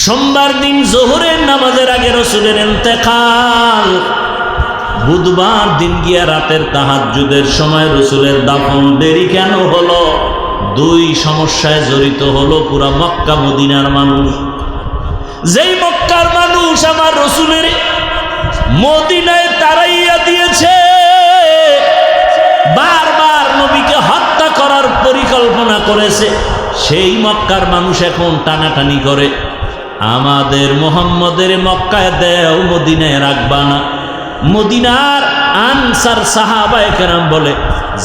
সোমবার দিন জোহরের নামাজের আগে রাসূলের ইন্তেকাল। বুধবার দিন গিয়া রাতের তাহাজ্জুদের সময় রাসূলের দাফন দেরি কেন হলো? দুই সমস্যায় জড়িত হলো পুরা মক্কা মদিনার মানুষ। যেই মক্কার মানুষ আমার রাসূলের মদিনায় তাড়াইয়া দিয়েছে, বারবার নবীকে হত্যা করার পরিকল্পনা করেছে, সেই মক্কার মানুষ এখন টানাটানি করে আমাদের মুহাম্মদের মক্কায় দেও, মদিনায় রাখবা না। মদিনার আনসার সাহাবায়ে কেরাম বলে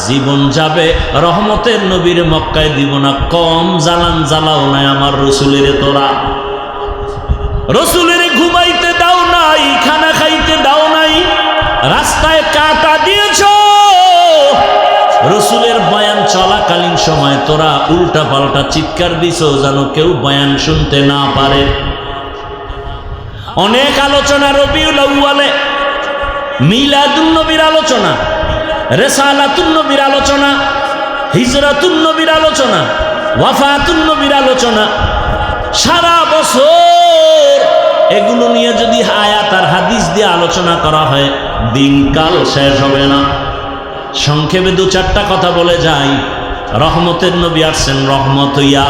জীবন যাবে রহমতের নবীর মক্কায় দিব না, কম জ্বালান জ্বালাও নাই আমার রাসূলের। তোরা রাসূলের ঘুমাইতে দাও নাই, খানা খাইতে দাও নাই, রাস্তায় কাটা দিয়েছ। রাসূলের বয়ান চলাকালীন সময় তোরা উল্টা পাল্টা চিৎকার দিছ যেন কেউ বয়ান শুনতে না পারে। অনেক আলোচনা রবিউল আউয়ালে, মিলাদুন নবীর আলোচনা, রিসালাতুন নবীর আলোচনা, হিজরাতুন নবীর আলোচনা, ওয়াফাতুন নবীর আলোচনা, সারা বছর এগুলো নিয়ে যদি আয়াত আর হাদিস দিয়ে আলোচনা করা হয় দিনকাল শেষ হবে না। সংক্ষেপে দু চারটা কথা বলে যাই। রহমতের নবী আসছেন রহমত হইয়া,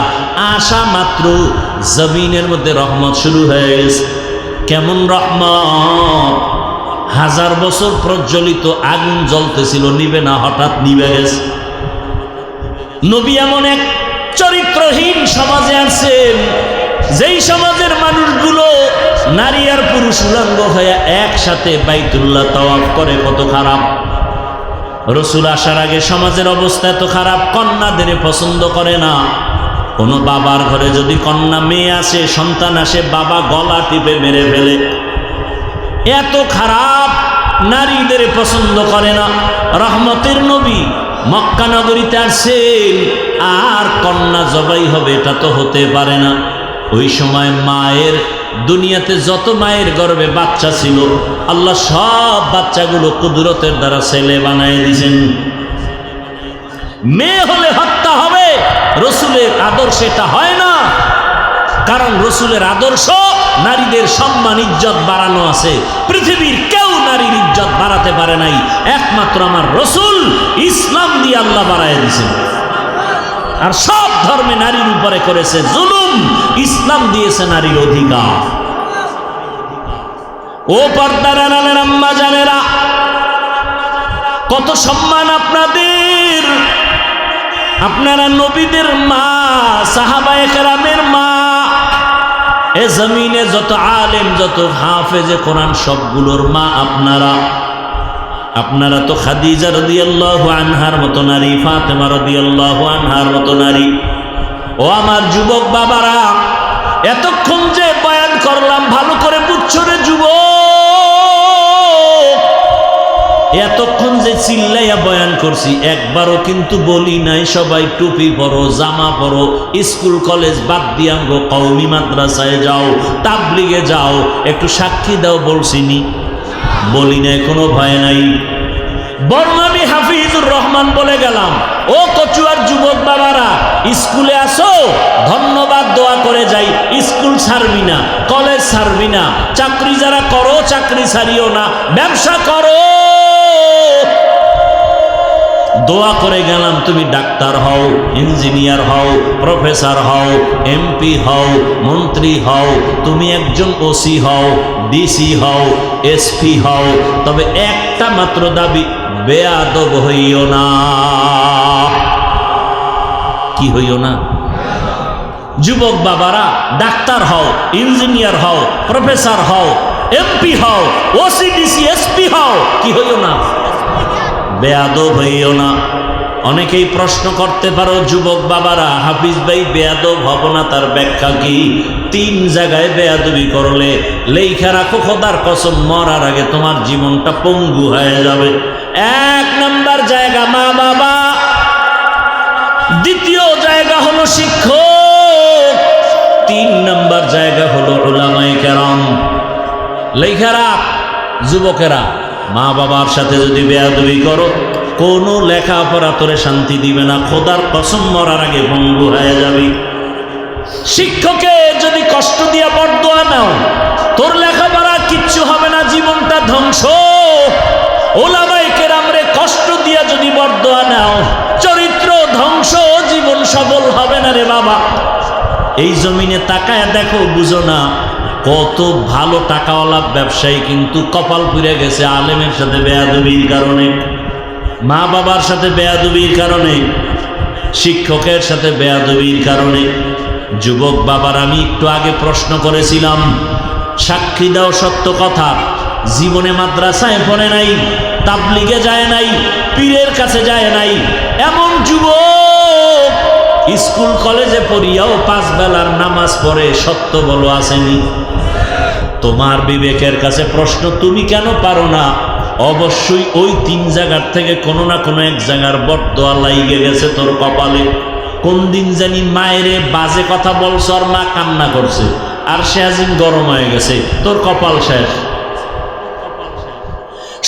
আসা মাত্র জমিনের মধ্যে রহমত শুরু হয়ে গেছে। কেমন রহমত? 1000 বছর প্রজ্বলিত আগুন জ্বলতেছিল, নিবে না, হঠাৎ নিবে গেছে। নবী এমন এক চরিত্রহীন সমাজে আসছেন, যেই সমাজের মানুষগুলো নারী আর পুরুষ উলঙ্গ হয়ে একসাথে বাইতুল্লাহ তাওয়াফ করে। কত খারাপ! রাসূল আসার আগে সমাজের অবস্থা এত খারাপ, কন্যাদের পছন্দ করে না। কোনো বাবার ঘরে যদি কন্যা মেয়ে আসে, সন্তান আসে, বাবা গলা টিপে মেরে ফেলে। এত খারাপ, নারীদের পছন্দ করে না। রহমতের নবী মক্কা নগরীতে আসছেন, আর কন্যা জবাই হবে এটা তো হতে পারে না। ওই সময় মায়ের, দুনিয়াতে যত মায়ের গর্ভে বাচ্চা ছিল আল্লাহ সব বাচ্চাগুলো কুদরতের দ্বারা ছেলে বানায় দিয়েছেন। মেয়ে হলে হত্যা হবে, রাসূলের আদর্শে এটা হয় না। কারণ রাসূলের আদর্শ নারীদের সম্মান ইজ্জত বাড়ানো আছে। পৃথিবীর কেউ নারীর ইজ্জত বাড়াতে পারে নাই, একমাত্র আমার রাসূল ইসলাম দিয়ে আল্লাহ বাড়ায় দিয়েছেন। আর সব ধর্মে নারীর উপরে করেছে জুলুম, ইসলাম দিয়েছে নারীর অধিকার। ও পর্দার আড়ালের আম্মা জানেরা, কত সম্মান আপনাদের! আপনারা নবীদের মা, সাহাবায়ে কেরামের মা। এ জমিনে যত আলেম, যত হাফেজে কোরআন সবগুলোর মা আপনারা। আপনারা তো খাদিজা রাদিয়াল্লাহু আনহার মতো নারী, ফাতেমা রাদিয়াল্লাহু আনহার মতো নারী। ও আমার যুবক বাবারা, এতক্ষণ যে বয়ান করলাম ভালো করে বুঝছো রে যুবক। এতক্ষণ যে চিল্লাইয়া বয়ান করছি একবারও কিন্তু বলি নাই সবাই টুপি পরো, জামা পরো, স্কুল কলেজ বাদ দিয়াঙ্গো কওমি মাদ্রাসায় যাও, তাবলিগে যাও, একটু সাক্ষী দাও বলছিনি? বলি নাই, কোনো ভয় নাই। বরং আমি হাফিজুর রহমান বলে গেলাম, ও কচুয়ার যুবক বাবারা, স্কুলে আসো, ধন্যবাদ দোয়া করে যাই। স্কুল ছাড়বি না, কলেজ ছাড়বি না, চাকরি যারা করো চাকরি ছাড়িও না, ব্যবসা করো। দোয়া করে গেলাম তুমি ডাক্তার হও, ইঞ্জিনিয়ার হও, প্রফেসর হও, এমপি হও, মন্ত্রী হও, তুমি একজন ওসি হও, ডিসি হও, এসপি হও, তবে একটা মাত্র দাবি, বেয়াদব হইও না। কি হইও না? যুবক বাবারা, ডাক্তার হও, ইঞ্জিনিয়ার হও, প্রফেসর হও, এমপি হও, ওসি ডিসি এসপি হও, কি হইও না? বেয়াদব হইও না। অনেকেই প্রশ্ন করতে পারো যুবক বাবারা, হাফিজ ভাই বেয়াদব হব না, তার ব্যাখ্যা কি? 3 জায়গায় বেয়াদবি করলে লেখা রাখো, খোদার কসম মরার আগে তোমার জীবনটা পঙ্গু হয়ে যাবে। 1 নাম্বার জায়গা মা বাবা, দ্বিতীয় জায়গা হলো শিক্ষক, 3 নাম্বার জায়গা হলো উলামায়ে কেরাম। লেখা রাখ যুবকেরা, মা বাবার সাথে যদি বেয়াদবি করো, কোনো লেখাপড়া তোরে শান্তি দিবে না, খোদার কসম মরার আগে ভঙ্গ হয়ে যাবে। শিক্ষকে যদি কষ্ট দিয়া নাও, তোর লেখাপড়া কিচ্ছু হবে না, জীবনটা ধ্বংস। ওলামায়ে কেরামরে কষ্ট দিয়া যদি বরদোয়া নাও, চরিত্র ধ্বংস, জীবন সফল হবে না রে বাবা। এই জমিনে তাকায় দেখো, বুঝো না কত ভালো টাকাওয়ালা ব্যবসায়ী কিন্তু কপাল পুড়ে গেছে আলেমের সাথে বেয়াদবির কারণে, মা বাবার সাথে বেয়াদবির কারণে, শিক্ষকের সাথে বেয়াদবির কারণে। যুবক বাবার আমি একটু আগে প্রশ্ন করেছিলাম, সাক্ষী দাও সত্য কথা, জীবনে মাদ্রাসায় পড়ে নাই, তাবলিগে যায় নাই, পীরের কাছে যায় নাই, এমন যুবক স্কুল কলেজে পড়িয়াও 5 বেলার নামাজ পড়ে, সত্য বলো আসেনি? তোমার বিবেকের কাছে প্রশ্ন, তুমি কেন পারো না? অবশ্যই ওই 3 জায়গার থেকে কোনো না কোনো এক জায়গার বরদোয়া লাইগে গেছে তোর কপালে। কোন দিন জানি মায়েরে বাজে কথা বলছ আর মা কান্না করছে, আর সে আজিম গরম হয়ে গেছে, তোর কপাল শেষ।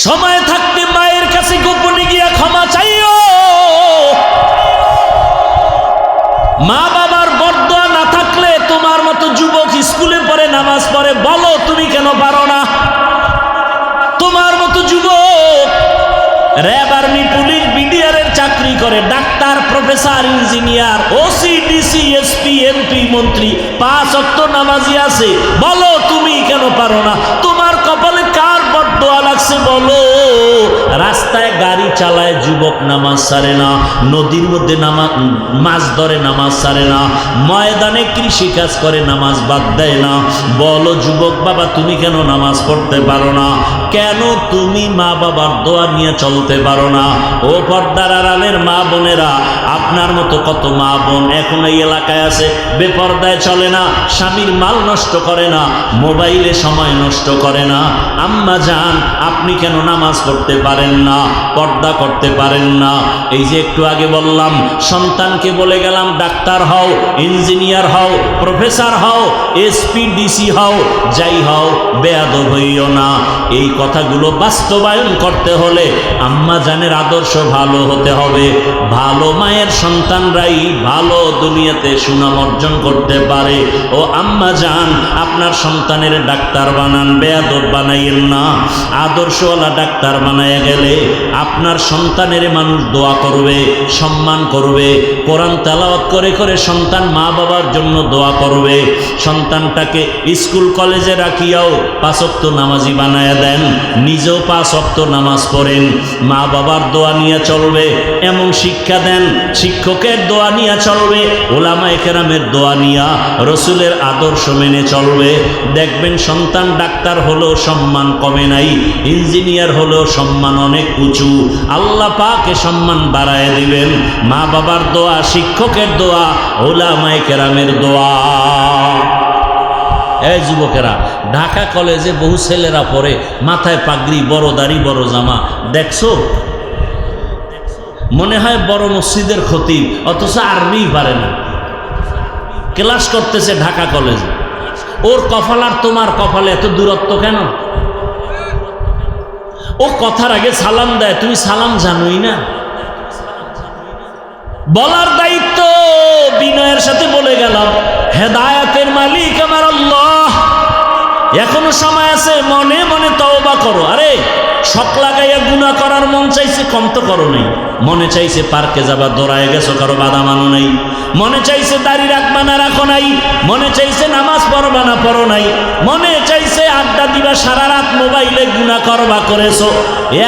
সময় থাকতে মায়ের কাছে গোপনে গিয়া ক্ষমা চাইও। মা বাবার বরদোয়া না থাকলে তোমার মতো যুবক স্কুলে পড়ে, নামাজ পড়ে, বলো তুমি কেন পারো না? তোমার মতো যুবক র্যাব, আর্মি, পুলিশ, বিডিআরের চাকরি করে, doctor, professor, engineer, OC, DC, SP, MP, মন্ত্রী, 5 ওয়াক্ত নামাজি আছে, বলো তুমি কেন পারো না? তোমার কপালে কার বরদোয়া লাগছে বলো? রাস্তায় গাড়ি চালায় যুবক, নামাজ ছাড়ে না, নদীর মধ্যে মাছ ধরে, নামাজ ছাড়ে না, ময়দানে কৃষি কাজ করে, নামাজ বাদ দেয় না। বলো যুবক বাবা, তুমি কেন নামাজ পড়তে পারো না? কেন তুমি মা বাবার দোয়া নিয়ে চলতে পারো না? ও পর্দার আড়ালের মা বোনেরা, আপনার মতো কত মা বোন এখন এই এলাকায় আছে, বেপর্দায় চলে না, স্বামীর মাল নষ্ট করে না, মোবাইলে সময় নষ্ট করে না। আম্মা জান, আপনি কেন নামাজ পড়তে পারেন না, পর্দা করতে পারেন না? এই যে একটু আগে বললাম, সন্তানকে বলে গেলাম ডাক্তার হও, ইঞ্জিনিয়ার হও, প্রফেসর হও, এসপি, ডিসি হও, যাই হও, বেয়াদব হইও না। এই কথাগুলো বাস্তবায়ন করতে হলে আম্মা জানের আদর্শ ভালো হতে হবে। ভালো মায়ের সন্তানরাই ভালো দুনিয়াতে সুনাম অর্জন করতে পারে। ও আম্মা জান, আপনার সন্তানের ডাক্তার বানান, বেয়াদব বানাইয়েন না। আদর্শওয়ালা ডাক্তার বানায় গেলে আপনার সন্তানের মানুষ দোয়া করবে, সম্মান করবে। কোরআন তেলাওয়াত করে করে সন্তান মা বাবার জন্য দোয়া করবে। সন্তানটাকে স্কুল কলেজে রাখিয়াও 5 ওয়াক্ত নামাজি বানায় দেন, নিজেও 5 ওয়াক্ত নামাজ পড়েন, মা বাবার দোয়া নিয়ে চলবে এমন শিক্ষা দেন, শিক্ষকের দোয়া নিয়ে চলবে, ওলামায়ে কেরামের দোয়া নিয়া, রসুলের আদর্শ মেনে চলবে। দেখবেন সন্তান ডাক্তার হলেও সম্মান কমে নাই, ইঞ্জিনিয়ার হলেও সম্মান অনেক উঁচু। আল্লাহ পাকে সম্মান বাড়ায় দিবেন। মা বাবার দোয়া, শিক্ষকের দোয়া, ওলামায়ে কেরামের দোয়া। এই যুবকেরা, ঢাকা কলেজে বহু ছেলেরা পড়ে, মাথায় পাগড়ি, বড় দাড়ি, বড় জামা, দেখছো? মনে হয় বড় মসজিদের খতিব, অথচ আরবিই পারে না, ক্লাস করতেছে ঢাকা কলেজে। ওর কপাল আর তোমার কপালে এত দূরত্ব কেন? ও কথার আগে সালাম দেয়, তুমি সালাম জানোই না। বলার দায়িত্ব বিনয়ের সাথে বলে গেলাম, হেদায়েতের মালিক আমার আল্লাহ। এখনো সময় আছে, মনে মনে তওবা করো। আরে শখ লাগাইয়া গুনাহ করার মন চাইছে, কম তো করো নাই। মনে চাইছে পার্কে যাবা, দৌড়ায় গেছো, কারো বাধা মানো নাই। মনে চাইছে দাড়ি রাখবা না, রাখো নাই। মনে চাইছে নামাজ পড়বা না, পড়ো নাই। মনে চাইছে আড্ডা দিবা, সারা রাত মোবাইলে গুনাহ করবা, করেছো।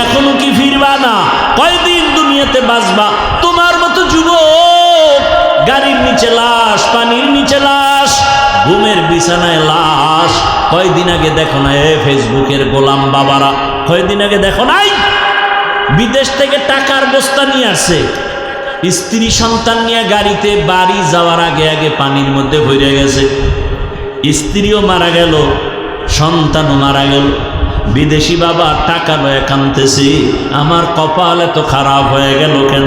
এখনো কি ফিরবা না? কয়দিন দুনিয়াতে বাঁচবা? তোমার মতো যুবক গাড়ির নিচে লাশ, পানির নিচে লাশ, ঘুমের বিছানায় লাশ। কয়দিন আগে দেখো না ফেসবুকের গোলাম বাবারা, কয়দিন আগে দেখো নাই বিদেশ থেকে টাকার বস্তা নিয়ে আসছে, স্ত্রী সন্তান নিয়ে গাড়িতে বাড়ি যাওয়ার আগে আগে পানির মধ্যে ভরে গেছে। স্ত্রীও মারা গেল, সন্তানও মারা গেল। বিদেশি বাবা টাকা লয়ে কাঁদতেছে, আমার কপাল এত খারাপ হয়ে গেল কেন?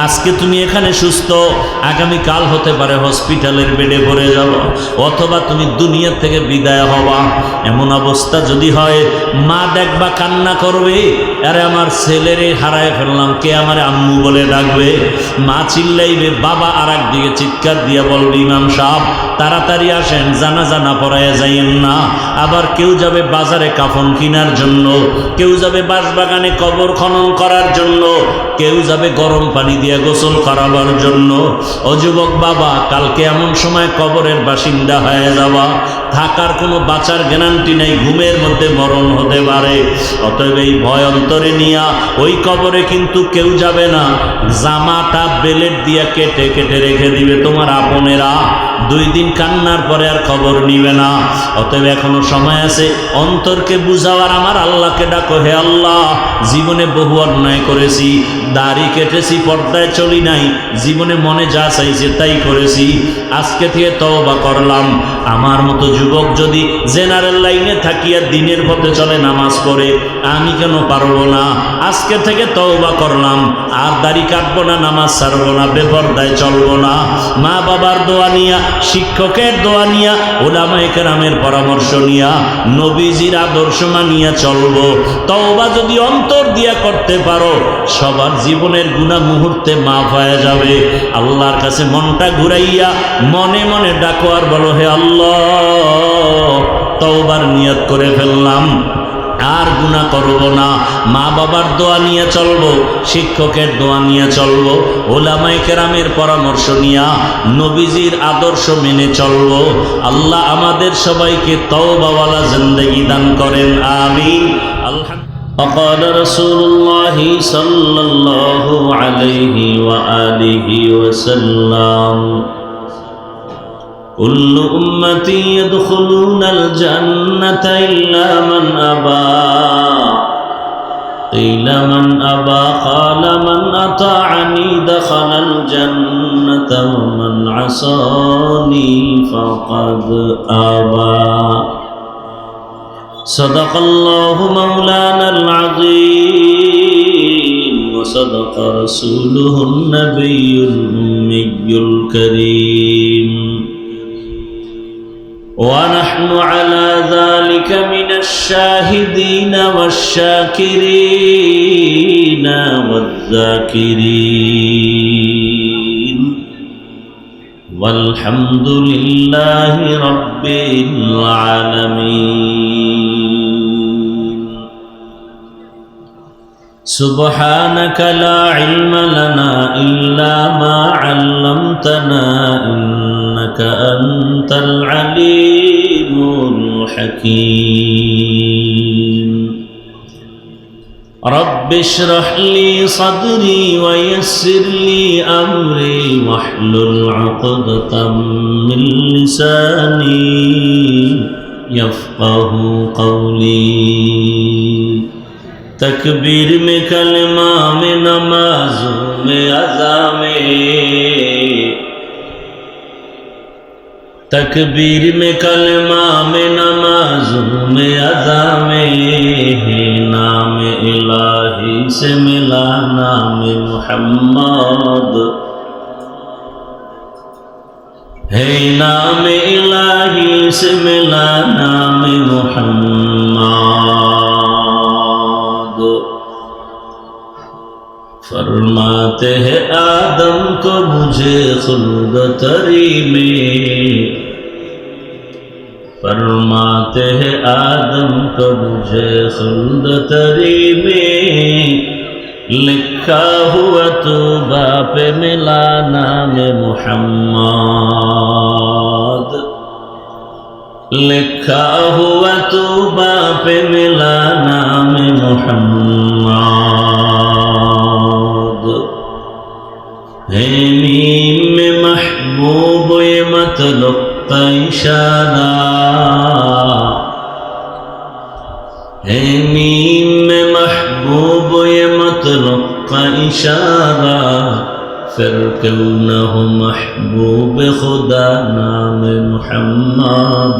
আজকে তুমি এখানে সুস্থ, আগামী কাল হতে পারে হসপিটালের বেডে পড়ে যাও, অথবা তুমি দুনিয়া থেকে বিদায় হবা। এমন অবস্থা যদি হয়, মা দেখবা কান্না করবে, আরে আমার ছেলেরে হারায় ফেললাম, কে আমার আম্মু বলে ডাকবে। মা চিল্লাইবে, বাবা আর একদিকে চিৎকার দিয়ে বলবে, ইমাম সাহেব তাড়াতাড়ি আসেন, জানাজা না পড়ায় যাইয়েন না। আবার কেউ যাবে বাজারে কাফন কেনার জন্য, কেউ যাবে বাঁশবাগানে কবর খনন করার জন্য, কেউ যাবে গরম পানি দিয়ে গোসল করাবার জন্য। ও যুবক বাবা, কালকে এমন সময় কবরের বাসিন্দা হয়ে যাওয়া, থাকার কোনো বাঁচার গ্যারান্টি নেই, ঘুমের মধ্যে মরণ হতে পারে। অতএব এই ভয় অন্তরে নিয়া ওই কবরে কিন্তু কেউ যাবে না, জামাটা বেলেট দিয়া কেটে কেটে রেখে দিবে তোমার আপনেরা। 2 দিন কান্নার পরে আর খবর নিবে না। অতএব এখনো সময় আছে, অন্তরকে বুঝাওয়ার আমার আল্লাহকে ডাকো, হে আল্লাহ জীবনে বহু অন্যায় করেছি, দাড়ি কেটেছি, পর্দায় চলি নাই, জীবনে মনে যা চাইছে তাই করেছি, আজকে থেকে তওবা করলাম। আমার মতো যুবক যদি জেনারেল লাইনে থাকিয়া দিনের পথে চলে, নামাজ পড়ে, আমি কেন পারবো না? আজকে থেকে তওবা করলাম, আর দাড়ি কাটবো না, নামাজ ছাড়বো না, বেপরদায় চলবো না। মা বাবার দোয়া নিয়া, শিক্ষকের দোয়া নিয়া, উলামায়ে কেরামের পরামর্শ নিয়া, নবীজির আদর্শ মানিয়া চলবো। তওবা যদি অন্তর দিয়া করতে পারো, সবার জীবনের গুনাহ মুহূর্তে মাফ হয়ে যাবে। আল্লাহর কাছে মনটা ঘুরাইয়া মনে মনে ডাকো আর বলো, হে আল্লাহ তওবার নিয়ত করে ফেললাম, আর গুনাহ করব না। মা বাবার দোয়া নিয়ে চলবো, শিক্ষকের দোয়া নিয়ে চলবো, উলামায়ে কেরামের পরামর্শ নিয়া, নবীজির আদর্শ মেনে চলবো। আল্লাহ আমাদের সবাইকে তওবাওয়ালা জিন্দেগি দান করেন, আমিন। আলহামদুলিল্লাহ। وقال رسول الله صلى الله عليه وآله وسلم كل أمتي يدخلون الجنة إلا من أبى قيل من أبى قال من أطاعني دخل الجنة ومن عصاني فقد أبى صدق الله مولانا العظيم وصدق رسوله النبي الأمي الكريم ونحن على ذلك من الشاهدين والشاكرين والذاكرين والحمد لله رب العالمين سبحانك لا علم لنا إلا ما علمتنا إنك أنت العليم الحكيم رب اشرح لي صدري ويسر لي أمري واحلل عقدة من لساني يفقه قولي تکبیر میں کلمہ میں نمازوں میں اذا میں تکبیر میں کلمہ میں نمازوں میں اذا میں ہے نام الہی سے ملا نام محمد ہے نام الہی سے ملا نام محمد فرماتے ہیں آدم کو مجھے خلد تری میں فرماتے ہیں آدم کو مجھے خلد تری میں لکھا ہوا توبہ پہ ملا نام محمد لکھا ہوا توبہ پہ ملا نام محمد ہے میم میں محبوب یہ مطلب کا اشارہ ہے میم میں محبوب یہ مطلب کا اشارہ پھر کیوں نہ ہو محبوب خدا نام محمد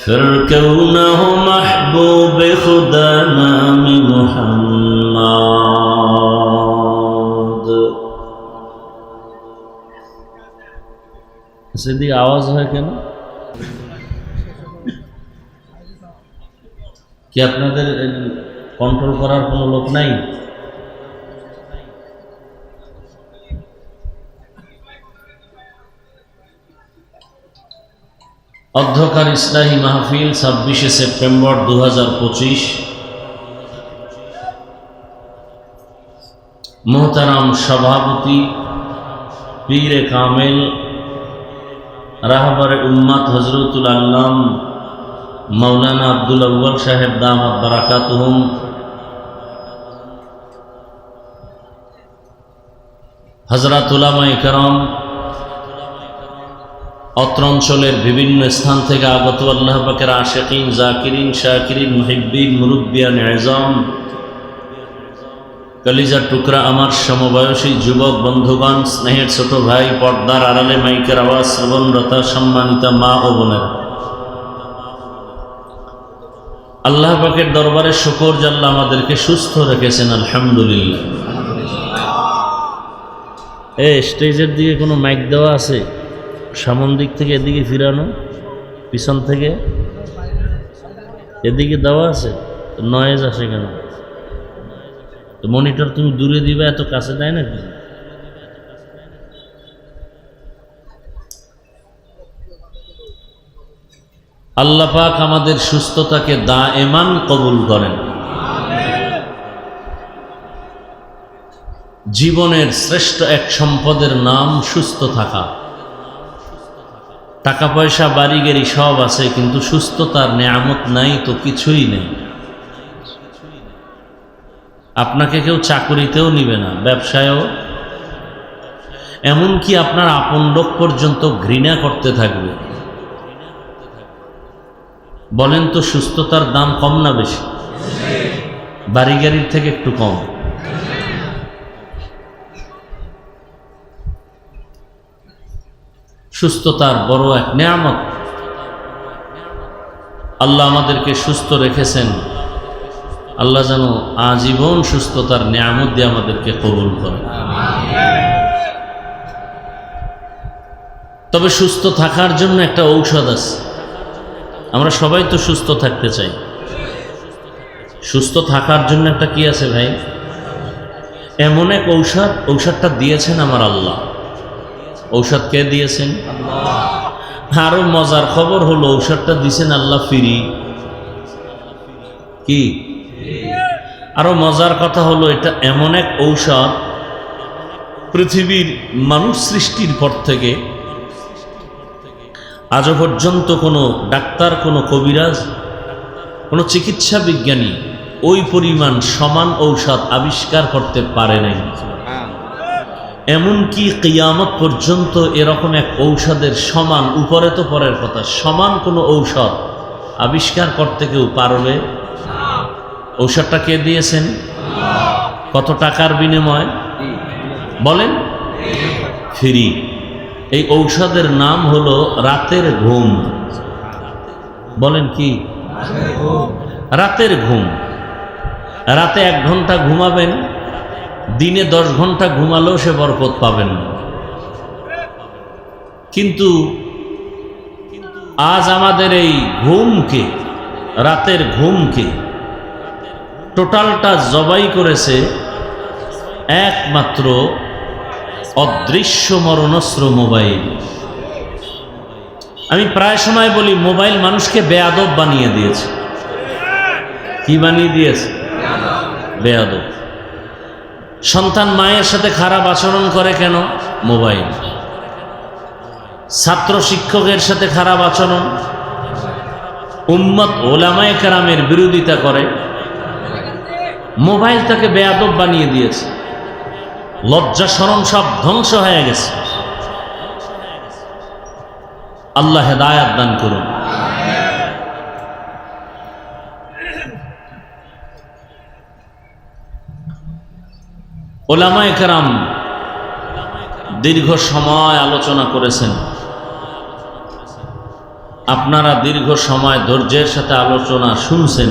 پھر کیوں نہ ہو محبوب خدا نام محمد সেদিকে আওয়াজ হয় কেন? কি আপনাদের কন্ট্রোল করার কোনো লোক নাই? অধ্যকার ইসলাহী মাহফিল 26শে সেপ্টেম্বর 2025। মোহতারাম সভাপতি পীরে কামেল রাহবারে উম্মত হজরতুল আল্লাম মাওলানা আব্দুল আউয়াল সাহেব দামাত বারাকাতুহুম, হযরত উলামায়ে কেরাম, অত্র অঞ্চলের বিভিন্ন স্থান থেকে আগত আল্লাহ পাকের আশিকিন, জাকিরিন, শাকিরিন, মুহিব্বিন, মুরব্বিয়ান আযম, কলিজার টুকরা আমার সমবয়সী যুবক বন্ধুগণ, স্নেহের ছোট ভাই, পর্দার আড়ালে মাইকের আওয়াজ শ্রবণরত সম্মানিত মা ও বোনেরা, আল্লাহ পাকের দরবারে শুকর যে আল্লাহ আমাদেরকে সুস্থ রেখেছেন, আলহামদুলিল্লাহ। স্টেজের দিকে কোনো মাইক দেওয়া আছে? সামন দিক থেকে এদিকে ফিরানো, পিছন থেকে এদিকে দেওয়া আছে, নয়েজ আসে কেন? তো মনিটর তুমি দূরে দিবা, এত কাছে দেয় নাকি? আল্লাহ পাক আমাদের সুস্থতাকে দায়েমান কবুল করেন। জীবনের শ্রেষ্ঠ এক সম্পদের নাম সুস্থ থাকা। টাকা পয়সা বাড়ি গাড়ি সব আছে, কিন্তু সুস্থতার নেয়ামত নাই তো কিছুই নেই। আপনাকে কেউ চাকরিতেও নিবে না, ব্যবসায়ও, এমনকি আপনার আপন লোক পর্যন্ত ঘৃণা করতে থাকবে। বলেন তো সুস্থতার দাম কম না বেশি? বাড়ি গাড়ির থেকে একটু কম। সুস্থতার বড় এক নেয়ামত। আল্লাহ আমাদেরকে সুস্থ রেখেছেন। আল্লাহ যেন আজীবন সুস্থতার নেয়ামত দিয়ে আমাদেরকে কবুল করেন। তবে সুস্থ থাকার জন্য একটা ঔষধ আছে। আমরা সবাই তো সুস্থ থাকতে চাই। সুস্থ থাকার জন্য একটা কি আছে ভাই? এমন এক ঔষধ, ঔষধটা দিয়েছেন আমার আল্লাহ। ঔষধ কে দিয়েছেন? আরো মজার খবর হলো ঔষধটা দিয়েছেন আল্লাহ ফ্রি। কি আরো মজার কথা হলো, এটা এমন এক ঔষধ পৃথিবীর মানুষ সৃষ্টির পর থেকে আজও পর্যন্ত কোনো ডাক্তার, কোনো কবিরাজ, কোনো চিকিৎসা বিজ্ঞানী ওই পরিমাণ সমান ঔষধ আবিষ্কার করতে পারে নাই। এমনকি কিয়ামত পর্যন্ত এরকম এক ঔষধের সমান, উপরে তো পরের কথা, সমান কোনো ঔষধ আবিষ্কার করতে কেউ পারবে? ঔষধটা কে দিয়েছেন? কত টাকার বিনিময় বলেন? ফ্রি। এই ঔষধের নাম হলো রাতের ঘুম। বলেন কি? রাতের ঘুম। রাতে 1 ঘন্টা ঘুমাবেন, দিনে 10 ঘন্টা ঘুমালেও সে বরকত পাবেন না। কিন্তু আজ আমাদের এই ঘুমকে, রাতের ঘুমকে টোটালটা জবাই করেছে একমাত্র অদৃশ্য মরণস্ত্র মোবাইল। আমি প্রায় সময় বলি, মোবাইল মানুষকে বেয়াদব বানিয়ে দিয়েছে। কি বানিয়ে দিয়েছে? বেয়াদব। সন্তান মায়ের সাথে খারাপ আচরণ করে কেন? মোবাইল। ছাত্র শিক্ষকের সাথে খারাপ আচরণ, উম্মত ওলামায়ে কেরামের বিরোধিতা করে, মোবাইল তাকে বেয়াদব বানিয়ে দিয়েছে। লজ্জা শরম সব ধ্বংস হয়ে গেছে। আল্লাহ হেদায়াত দান করুন। ওলামায়ে কেরাম দীর্ঘ সময় আলোচনা করেছেন। আপনারা দীর্ঘ সময় ধৈর্যের সাথে আলোচনা শুনছেন।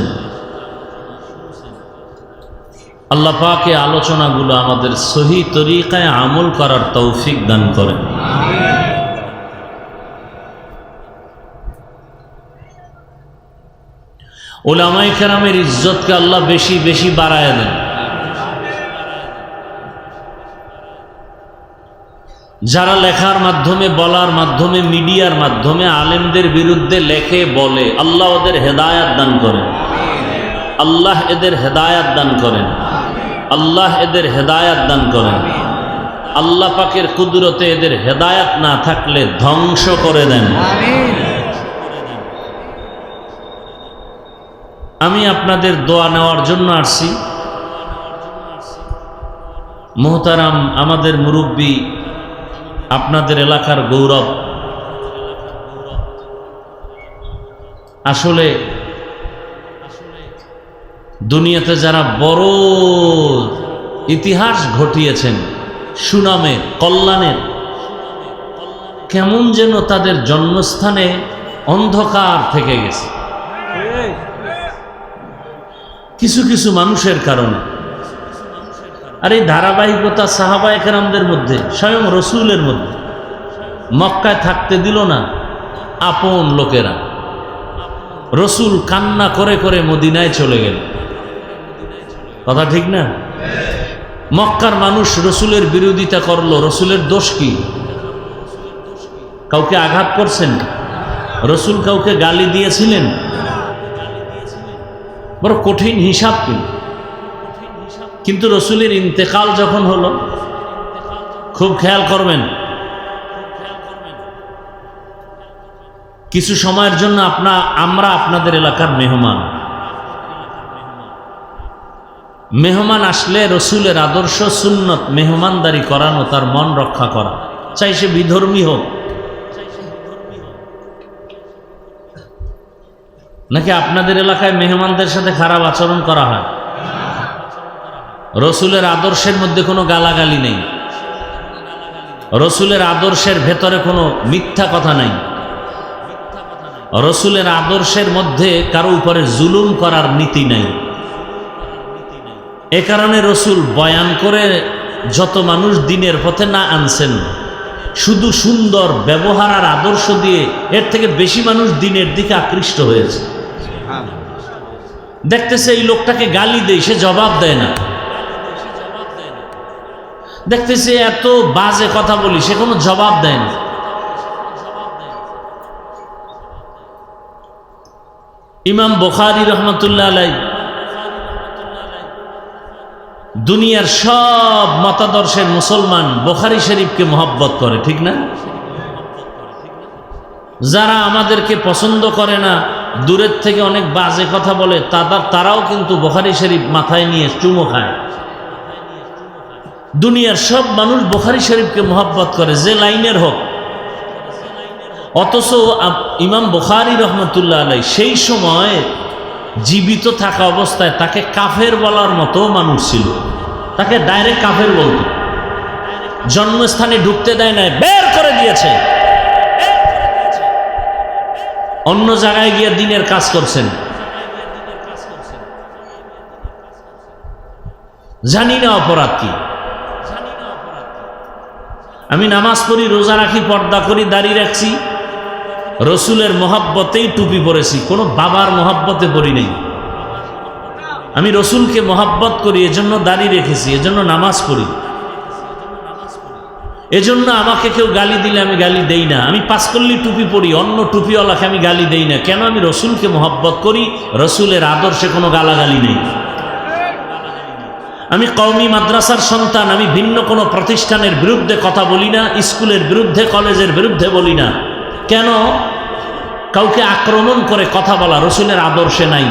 আল্লাহ পাক এই আলোচনাগুলো আমাদের সহি তরিকায় আমল করার তৌফিক দান করেন। উলামায়ে কেরামের ইজ্জতকে আল্লাহ বেশি বেশি বাড়ায় দেন। যারা লেখার মাধ্যমে, বলার মাধ্যমে, মিডিয়ার মাধ্যমে আলেমদের বিরুদ্ধে লেখে বলে, আল্লাহ ওদের হেদায়াত দান করেন, আল্লাহ এদের হেদায়াত দান করেন, আল্লাহ এদের হেদায়াত দান করেন। আল্লাহ পাকের কুদরতে এদের হেদায়াত না থাকলে ধ্বংস করে দেন। আমি আপনাদের দোয়া নেওয়ার জন্য আসছি। মোহতারাম আমাদের মুরব্বী, আপনাদের এলাকার গৌরব, আসলে দুনিয়াতে যারা বড় ইতিহাস ঘটিয়েছেন, সুনামের, কল্যাণের, কেমন যেন তাদের জন্মস্থানে অন্ধকার থেকে গেছে কিছু কিছু মানুষের কারণে। আর এই ধারাবাহিকতা সাহাবায়ে কেরামদের মধ্যে, স্বয়ং রসুলের মধ্যে। মক্কায় থাকতে দিল না আপন লোকেরা, রসুল কান্না করে করে মদিনায় চলে গেল। কথা ঠিক না? মক্কার মানুষ রসুলের বিরোধিতা করলো, রসুলের দোষ কি? কাউকে আঘাত করছেন? রসুল কাউকে গালি দিয়েছিলেন? বড় কঠিন হিসাব। কিন্তু রসুলের ইন্তেকাল যখন হলো, খুব খেয়াল করবেন, কিছু সময়ের জন্য আমরা আপনাদের এলাকার মেহমান। মেহমান আসলে রসুলের আদর্শ সুন্নত মেহমানদারি করানো, তার মন রক্ষা করা, চাই সে বিধর্মী হোক। নাকি আপনাদের এলাকায় মেহমানদের সাথে খারাপ আচরণ করা হয়? রসুলের আদর্শের মধ্যে কোনো গালাগালি নেই, রসুলের আদর্শের ভেতরে কোনো মিথ্যা কথা নাই, রসুলের আদর্শের মধ্যে কারো উপরে জুলুম করার নীতি নাই। এ কারণে রসুল বয়ান করে যত মানুষ দিনের পথে না আনছেন, শুধু সুন্দর ব্যবহার আর আদর্শ দিয়ে এর থেকে বেশি মানুষ দিনের দিকে আকৃষ্ট হয়েছে। দেখতেছে এই লোকটাকে গালি দেয়, সে জবাব দেয় না। দেখতেছে এত বাজে কথা বলি, সে কোনো জবাব দেয় না। ইমাম বুখারী রহমতুল্লাহ আলাইহি দুনিয়ার সব মতাদর্শের মুসলমান বুখারী শরীফকে মহব্বত করে, ঠিক না? যারা আমাদেরকে পছন্দ করে না, দূরের থেকে অনেক বাজে কথা বলে, তারাও কিন্তু বুখারী শরীফ মাথায় নিয়ে চুমো খায়। দুনিয়ার সব মানুষ বুখারী শরীফকে মহব্বত করে, যে লাইনের হোক। অথচ ইমাম বুখারী রহমতুল্লাহ আলাইহি সেই সময় জীবিত থাকা অবস্থায় তাকে কাফের বলার মতো মানুষ ছিল, তাকে ডাইরেক্ট কাফের বলত। জন্মস্থানে ঢুকতে দেয় নাই, বের করে দিয়েছে। অন্য জায়গায় গিয়ে দিনের কাজ করছেন। জানি না অপরাধ কি। আমি নামাজ পড়ি, রোজা রাখি, পর্দা করি, দাড়ি রাখছি, রসুলের মহব্বতেই টুপি পরেছি, কোনো বাবার মহব্বতে পড়ি নাই। আমি রসুলকে মহব্বত করি, এজন্য দাড়ি রেখেছি, এজন্য নামাজ পড়ি। এজন্য আমাকে কেউ গালি দিলে আমি গালি দেই না। আমি পাঁচকল্লি টুপি পরি, অন্য টুপিওয়ালাকে আমি গালি দেই না। কেন? আমি রসুলকে মহব্বত করি, রসুলের আদর্শে কোনো গালাগালি নেই। আমি কওমি মাদ্রাসার সন্তান, আমি ভিন্ন কোনো প্রতিষ্ঠানের বিরুদ্ধে কথা বলি না, স্কুলের বিরুদ্ধে, কলেজের বিরুদ্ধে বলি না। কেন? কাউকে আক্রমণ করে কথা বলা রসুলের আদর্শে নাই।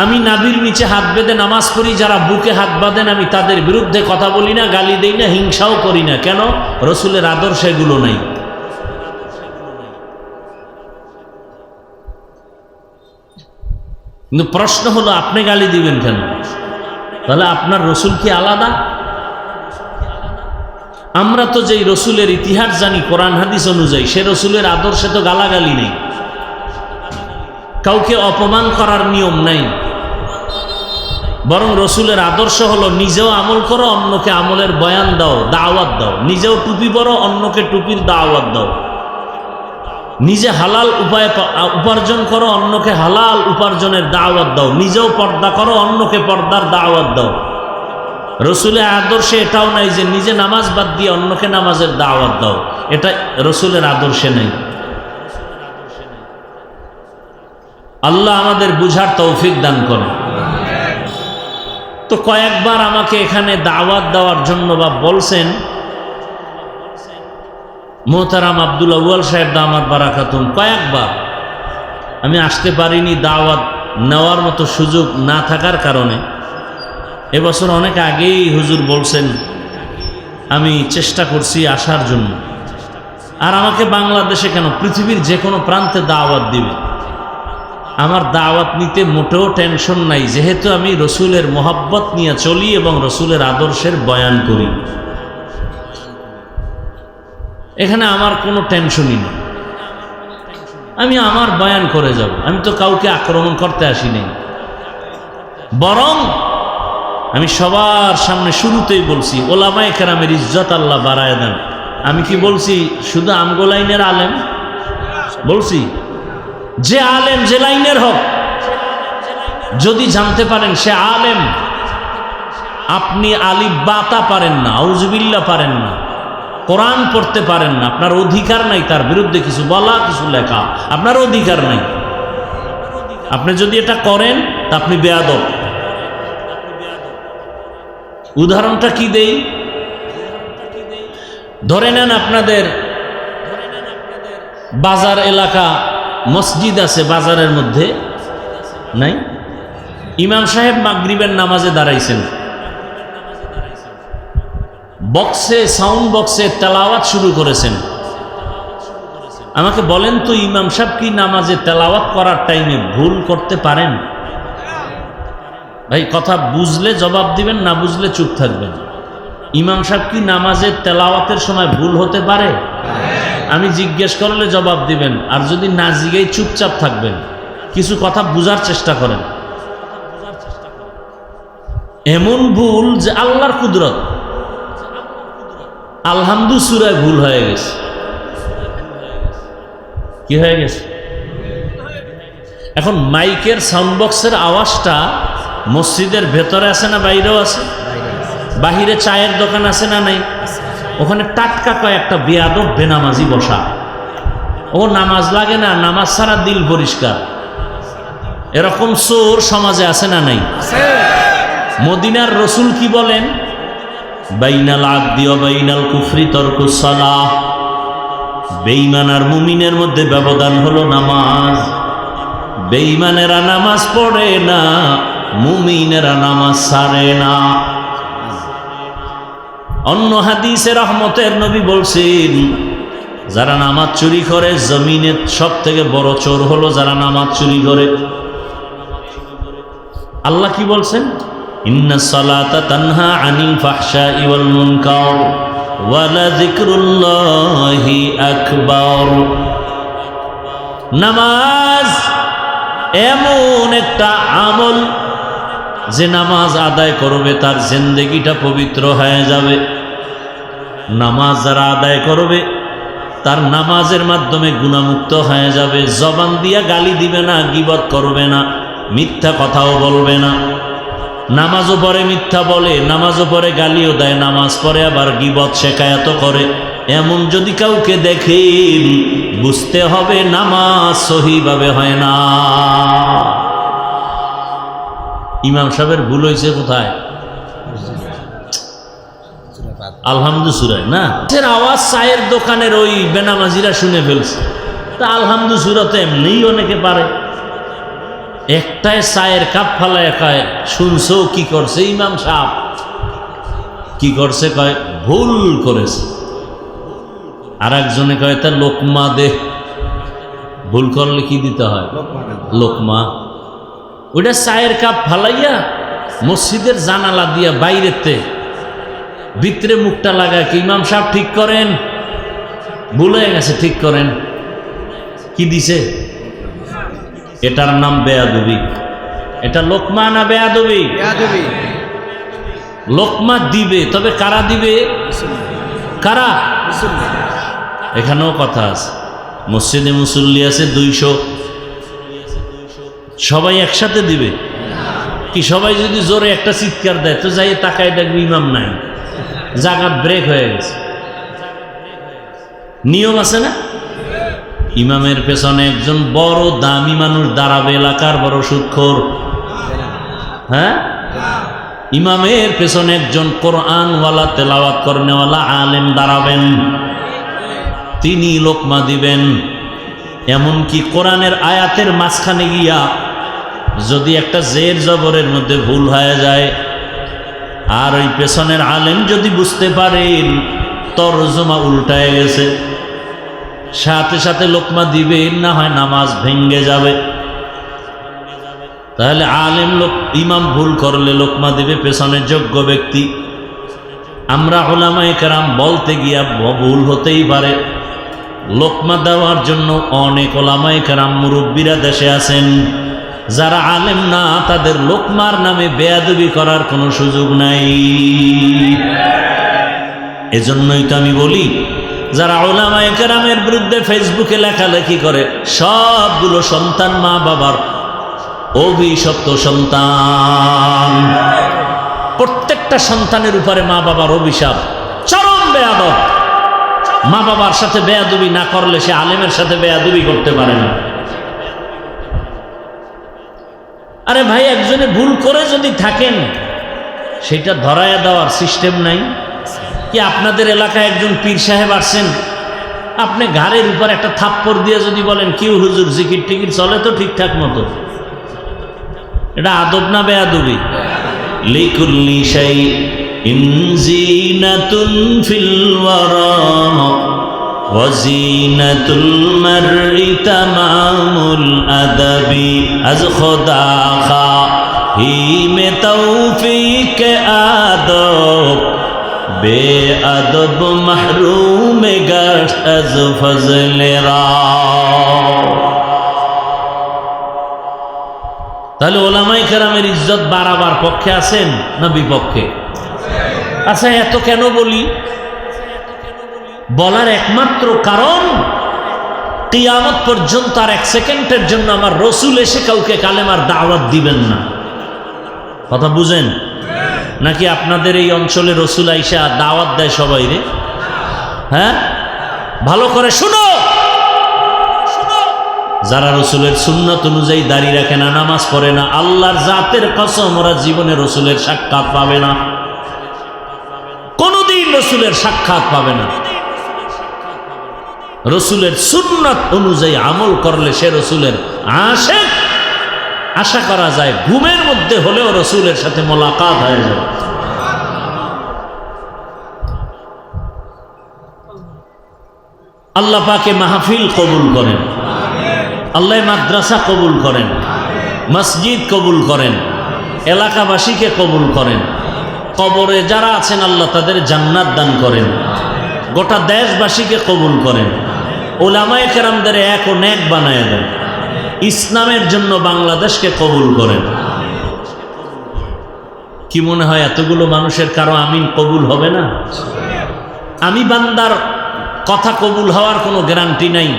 আমি নাভির নিচে হাত বেঁধে নামাজ পড়ি, যারা বুকে হাত বাঁধেন আমি তাদের বিরুদ্ধে কথা বলি না, গালি দেই না, হিংসাও করি না। কেন? রসুলের আদর্শে এগুলো নাই। কিন্তু প্রশ্ন হলো, আপনি গালি দিবেন কেন? তাহলে আপনার রসুল কি আলাদা? আমরা তো যেই রসুলের ইতিহাস জানি কোরআন হাদিস অনুযায়ী, সে রসুলের আদর্শে তো গালাগালি নেই, কাউকে অপমান করার নিয়ম নাই। বরং রসুলের আদর্শ হলো নিজেও আমল করো, অন্যকে আমলের বয়ান দাও, দাওয়াত দাও। নিজেও টুপি পরো, অন্যকে টুপির দাওয়াত দাও। নিজে হালাল উপায়ে উপার্জন করো, অন্যকে হালাল উপার্জনের দাওয়াত দাও। নিজেও পর্দা করো, অন্যকে পর্দার দাওয়াত দাও। রসুলের আদর্শে এটাও নাই যে নিজে নামাজ বাদ দিয়ে অন্যকে নামাজের দাওয়াত দাও, এটা রসুলের আদর্শে নেই। আল্লাহ আমাদের বুঝার তৌফিক দান করেন। তো কয়েকবার আমাকে এখানে দাওয়াত দেওয়ার জন্য বা বলছেন মোহতারাম আব্দুল আউয়াল সাহেব দামাত বারাকাতুম, কয়েকবার আমি আসতে পারিনি দাওয়াত নেওয়ার মতো সুযোগ না থাকার কারণে। এবছর অনেক আগেই হুজুর বলছেন, আমি চেষ্টা করছি আসার জন্য। আর আমাকে বাংলাদেশে কেন, পৃথিবীর যে কোনো প্রান্তে দাওয়াত দিবে, আমার দাওয়াত নিতে মোটেও টেনশন নাই, যেহেতু আমি রসুলের মোহাব্বত নিয়ে চলি এবং রসুলের আদর্শের বয়ান করি। এখানে আমার কোনো টেনশনই নেই, আমি আমার বয়ান করে যাব। আমি তো কাউকে আক্রমণ করতে আসি নাই, বরং আমি সবার সামনে শুরুতেই বলছি ওলামায়ে কেরামের ইজ্জত আল্লাহ বাড়ায় দেন। আমি কি বলছি শুধু আমগো লাইনের আলেম বলছি? যে আলেম যে লাইনের হোক, যদি জানতে পারেন সে আলেম, আপনি আলিফ বাতা পারেন না, আউযুবিল্লাহ পারেন না, কোরআন পড়তে পারেন না, আপনার অধিকার নাই তার বিরুদ্ধে কিছু বলা, কিছু লেখা, আপনার অধিকার নাই। আপনি যদি এটা করেন তা আপনি বেয়াদব। উদাহরণটা কি দেই? ধরে নেন আপনাদের বাজার এলাকা, মসজিদ আছে বাজারের মধ্যে, নাই? ইমাম সাহেব মাগরিবের নামাজে দাঁড়াইছেন, বক্সে, সাউন্ড বক্সে তেলাওয়াত শুরু করেছেন। আমাকে বলেন তো, ইমাম সাহেব কি নামাজে তেলাওয়াত করার টাইমে ভুল করতে পারেন? ভাই কথা বুঝলে জবাব দিবেন, না বুঝলে চুপ থাকবেন। ইমাম সাহেব কি নামাজের তেলাওয়াতের সময় ভুল হতে পারে? আমি জিজ্ঞেস করলে জবাব দিবেন, আর যদি না জিজ্ঞেই চুপচাপ থাকবেন। কিছু কথা বুঝার চেষ্টা করেন। এমন ভুল যে আল্লাহর কুদরত। আলহামদু সূরায় ভুল হয়ে গেছে। কি হয়ে গেছে? এখন মাইকের সাউন্ড বক্সের আওয়াজটা মসজিদের ভেতরে আছে না বাইরেও আছে? বাহিরে চায়ের দোকান আছে না নাই? ওখানে টাটকা কয়েকটা বেয়াদব বেনামাজি বসা, ও নামাজ লাগে না, নামাজ ছাড়া দিল পরিষ্কার, এরকম চোর সমাজে আছে না নাই? মদিনার রসুল কি বলেন? বাইনাল আবদি ওয়া বাইনাল কুফরি তারকুস সালাহ। বেঈমান আর মুমিনের মধ্যে ব্যবধান হলো নামাজ। বেঈমানেরা নামাজ পড়ে না, মুমিনেরা নামাজ ছাড়ে না। অন্য হাদিসে রহমতের নবী বলছেন, যারা নামাজ চুরি করে জমিনের সব থেকে বড় চোর হলো যারা নামাজ চুরি করে। আল্লাহ কি বলছেন? ইন্নাস সালাতা তানহা আনিল ফাহশাই ওয়াল মুনকার ওয়া লাযিকরুল্লাহি আকবার। নামাজ এমন একটা আমল যে নামাজ আদায় করবে তার জিন্দেগিটা পবিত্র হয়ে যাবে। নামাজ যারা আদায় করবে তার নামাজের মাধ্যমে গুনাহমুক্ত হয়ে যাবে। জবান দিয়া গালি দিবে না, গীবত করবে না, মিথ্যা কথাও বলবে না। নামাজও পড়ে মিথ্যা বলে, নামাজও পড়ে গালিও দেয়, নামাজ পড়ে আবার গীবত শেখায়াত করে। এমন যদি কাউকে দেখেন বুঝতে হবে নামাজ সহিভাবে হয় না। ইমাম সাহেবের ভুল হয়েছে কোথায়? আলহামদু সূরায় না, আওয়াজ চায়ের দোকানের ওই বেনামাজিরা শুনে ফেলছে। তা আলহামদু সূরা তো এমনিই অনেকে পারে। একটাই চায়ের কাপ ফালায় কয়, শুনছো কি করছে ইমাম সাহেব? কি করছে? কয় ভুল করেছে। আর একজনে কয় তা লোকমা দে। ভুল করলে কি দিতে হয়? লোকমা। ওইটা চায়ের কাপ ফালাইয়া মসজিদের জানালা দিয়া বাইরেতে ভিতরে মুখটা লাগায় কি ইমাম সাহেব ঠিক করেন, ভুল হয়ে গেছে ঠিক করেন। কি দিছে? এটার নাম বেয়াদবি। এটা লোকমা না বেয়াদবি? লোকমা দিবে, তবে কারা দিবে? কারা? এখানেও কথা আছে। মসজিদে মুসল্লি আছে 200, সবাই একসাথে দিবে কি? সবাই যদি জোরে একটা চিৎকার দেয় তো যাই তাকায় দেখবে ইমাম নাই, জাগাত ব্রেক হয়ে গেছে। নিয়ম আছে না? ইমামের পেছনে একজন বড় দামি মানুষ দাঁড়াবে, এলাকার বড় সুদখোর। হ্যাঁ, ইমামের পেছনে একজন কোরআনওয়ালা, তেলাওয়াত করনেওয়ালা আলেম দাঁড়াবেন, তিনি লোকমা দিবেন। এমনকি কোরআনের আয়াতের মাঝখানে গিয়া যদি একটা জের জবরের মধ্যে ভুল হয়ে যায় আর ওই পেছনের আলেম যদি বুঝতে পারেন তরজমা উল্টায় গেছে, সাথে সাথে লোকমা দিবেন, না হয় নামাজ ভেঙ্গে যাবে। তাহলে আলেম ইমাম ভুল করলে লোকমা দিবে পেছনের যোগ্য ব্যক্তি। আমরা উলামায়ে কেরাম বলতে গিয়া ভুল হতেই পারে, লোকমা দেওয়ার জন্য অনেক উলামায়ে কেরাম মুরব্বীরা দেশে আছেন, যারা আলেম না, তাদের লোকমার নামে বেয়াদবি করার কোনো সুযোগ নাই। এজন্যই তো আমি বলি, যারা উলামায়ে কেরামের বিরুদ্ধে ফেসবুকে লেখালেখি করে, সবগুলো সন্তান মা বাবার অভিশপ্ত সন্তান। প্রত্যেকটা সন্তানের উপরে মা বাবার অভিশাপ, চরম বেয়াদব। মা বাবার সাথে বেয়াদবি না করলে সে আলেমের সাথে বেয়াদবি করতে পারে না। আরে ভাই, একজনে ভুল করে যদি থাকেন সেটা ধরায়া দেওয়ার সিস্টেম নাই কি? আপনাদের এলাকায় একজন পীর সাহেব আসছেন, আপনি ঘাড়ের উপর একটা থাপ্পড় দিয়ে যদি বলেন কি হুজুর জিকির টিকির চলে তো ঠিকঠাক মতো, এটা আদব না বেয়াদবি? লিকুল্লি শাইইন জিনাতুন ফিল ওয়ারা ওয়া জিনাতুল মারই তামামুল আদাবি আজ খোদা খাহি মে তৌফিক আদব বেআদব মাহরুম গশত আজ ফজলে রা। তাহলে ওলামায়ে কেরামের ইজ্জত বাড়াবার পক্ষে আছেন না বিপক্ষে? আচ্ছা, এত কেন বলি? বলার একমাত্র কারণ, কিয়ামত পর্যন্ত আর 1 সেকেন্ডের জন্য আমার রসুল এসে কাউকে কালেমার দাওয়াত দিবেন না। কথা বুঝেন নাকি? আপনাদের এই অঞ্চলে রসুল আইসা দাওয়াত দেয় সবাই রে? হ্যাঁ, ভালো করে শুনো। যারা রসুলের সুন্নত অনুযায়ী দাঁড়িয়ে রাখে না, নামাজ পড়ে না, আল্লাহর জাতের কসম ওরা জীবনে রসুলের সাক্ষাৎ পাবে না, কোনদিন রসুলের সাক্ষাৎ পাবে না। রসুলের সুন্নত অনুযায়ী আমল করলে সে রসুলের আশিক। আশা করা যায় ঘুমের মধ্যে হলেও রসুলের সাথে মোলাকাত হয়ে যাবে। আল্লাহ পাকে মাহফিল কবুল করেন, আল্লাহ মাদ্রাসা কবুল করেন, মসজিদ কবুল করেন, এলাকাবাসীকে কবুল করেন। কবরে যারা আছেন আল্লাহ তাদের জান্নাত দান করেন, গোটা দেশবাসীকে কবুল করেন, উলামায়ে কেরামদের এক ও নেক বানায় দেন, ইসলামের জন্য বাংলাদেশকে কবুল করেন। কি মনে হয় এতগুলো মানুষের কারো আমিন কবুল হবে না? আমি বান্দার কথা কবুল হওয়ার কোনো গ্যারান্টি নাই,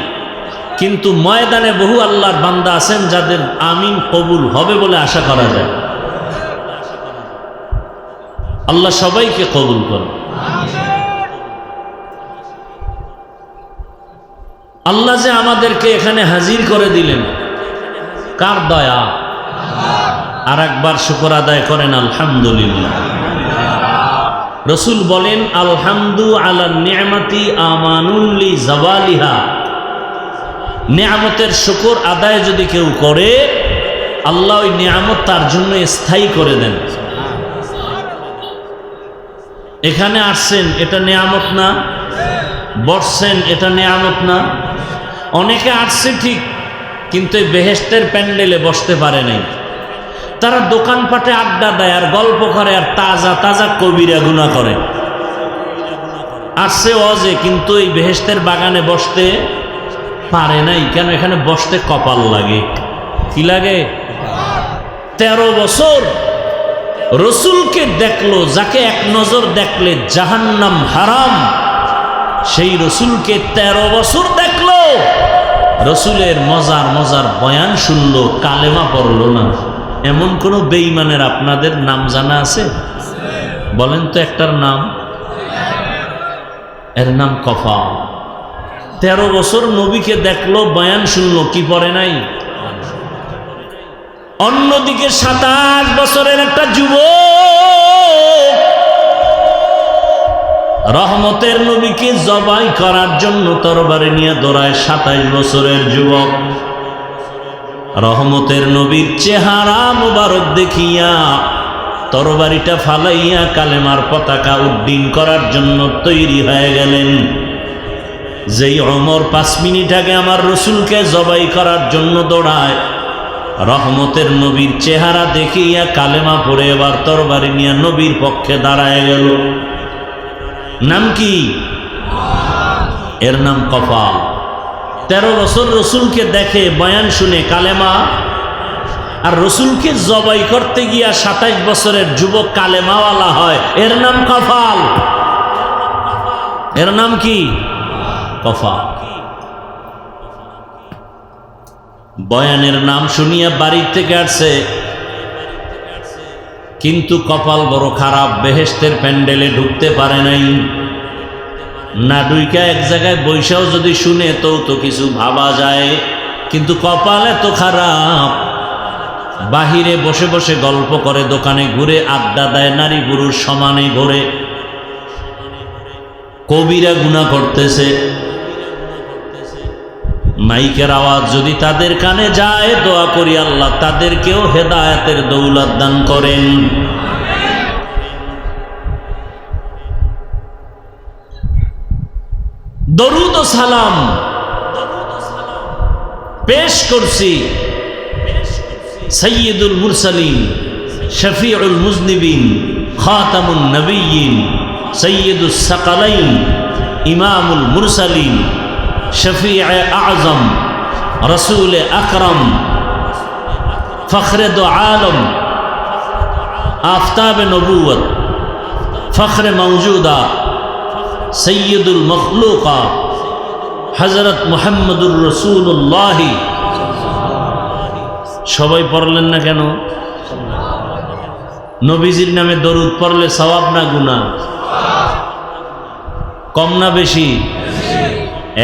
কিন্তু ময়দানে বহু আল্লাহর বান্দা আছেন যাদের আমিন কবুল হবে বলে আশা করা যায়। আল্লাহ সবাইকে কবুল করেন। আল্লাহ যে আমাদেরকে এখানে হাজির করে দিলেন, কার দয়া? আর একবার শুকর আদায় করেন আলহামদুলিল্লাহ। রসুল বলেন আলহামদু আলা নিয়ামতি আমানুল্লি জাওয়ালিহা। নিয়ামতের শুকর আদায় যদি কেউ করে, আল্লাহ ওই নিয়ামত তার জন্য স্থায়ী করে দেন। এখানে আসছেন, এটা নিয়ামত না? বসছেন, এটা নিয়ামত না? অনেকে আসছে ঠিক, কিন্তু এই বেহেশতের প্যান্ডেলে বসতে পারে নাই। তারা দোকানপাটে আড্ডা দেয় আর গল্প করে আর তাজা তাজা কবিরা গুনাহ করে। আসছে ওয়াজে, কিন্তু এই বেহেশতের বাগানে বসতে পারে নাই। কেন? এখানে বসতে কপাল লাগে। কি লাগে? 13 বছর রসুলকে দেখলো, যাকে এক নজর দেখলে জাহান্নাম হারাম, সেই রসুলকে 13 বছর দেখলো, রসুলের মজার মজার বয়ান শুনলো, কালেমা পড়লো না, এমন কোন বেঈমানের আপনাদের নাম জানা আছে? বলেন তো একটার নাম। এর নাম কফাল। 13 বছর নবীকে দেখলো, বয়ান শুনলো, কি পড়ে নাই? অন্যদিকে 27 বছরের একটা যুবক রহমতের নবীকে জবাই করার জন্য তরবারি নিয়ে দৌড়ায়। 27 বছরের যুবক রহমতের নবীর চেহারা মুবারক দেখিয়া তরবারিটা ফালাইয়া কালেমার পতাকা উড্ডীন করার জন্য তৈরি হয়ে গেলেন। যেই ওমর 5 মিনিট আগে আমার রসুলকে জবাই করার জন্য দৌড়ায়, রহমতের নবীর চেহারা দেখিয়া কালেমা পড়ে এবার তরবারি নিয়ে নবীর পক্ষে দাঁড়ায় গেল। নাম কি? এর নাম কফাল। 13 বছর রসুলকে দেখে, বয়ান শুনে, কালেমা, আর রসুলকে জবাই করতে গিয়া 27 বছরের যুবক কালেমাওয়ালা হয়, এর নাম কফাল। এর নাম কি? কফাল। বয়ানের নাম শুনিয়া বাড়ি থেকে আসছে, কিন্তু কপাল বড় খারাপ, বেহেশতের প্যান্ডেলে ঢুকতে পারে নাই। না ঢুইকা এক জায়গায় বৈশাও যদি শুনে তো কিছু ভাবা যায়, কিন্তু কপাল এত খারাপ, বাহিরে বসে বসে গল্প করে, দোকানে ঘুরে আড্ডা দেয়, নারী পুরুষ সমানে ঘুরে, কবিরা গুনাহ করতেছে। মাইকের আওয়াজ যদি তাদের কানে যায়, দোয়া করি আল্লাহ তাদেরকেও হেদায়েতের দৌলত দান করেন। দরুদ ও সালাম পেশ করছি সাইয়্যিদুল মুরসালিন, শফিউল মুজনিবিন, খাতামুন নবিয়্যিন, সাইয়্যিদুস সাকালাইন, ইমামুল মুরসালিন, শফিয়ে আজম, রসুল আকরম, ফখরে দো আলম, আফতাব নবুয়ত, ফখরে মৌজুদা, সৈয়দুল মখলুকা, হজরত মুহাম্মদুর রসুল্লাহ। সবাই পড়লেন না কেন? নবীজির নামে দরুদ পড়লে সওয়াব না গুনাহ? কম না বেশি?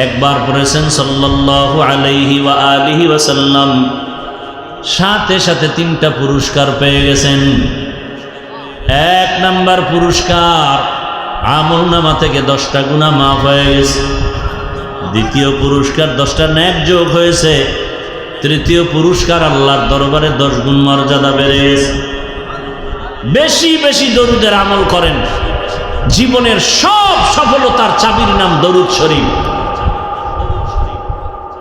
একবার পড়েছেন সাল্লাল্লাহু আলাইহি ওয়া আলিহি ওয়াসাল্লাম, সাথে সাথে 3টা পুরস্কার পেয়ে গেছেন। 1 নাম্বার পুরস্কার, আমলনামা থেকে 10টা গুনাহ মাফ হয়ে গেছে। দ্বিতীয় পুরস্কার, 10টা নেক যোগ হয়েছে। তৃতীয় পুরস্কার, আল্লাহর দরবারে 10 গুণ মর্যাদা বেড়ে গেছে। বেশি বেশি দরুদের আমল করেন, জীবনের সব সফলতার চাবির নাম দরুদ শরীফ।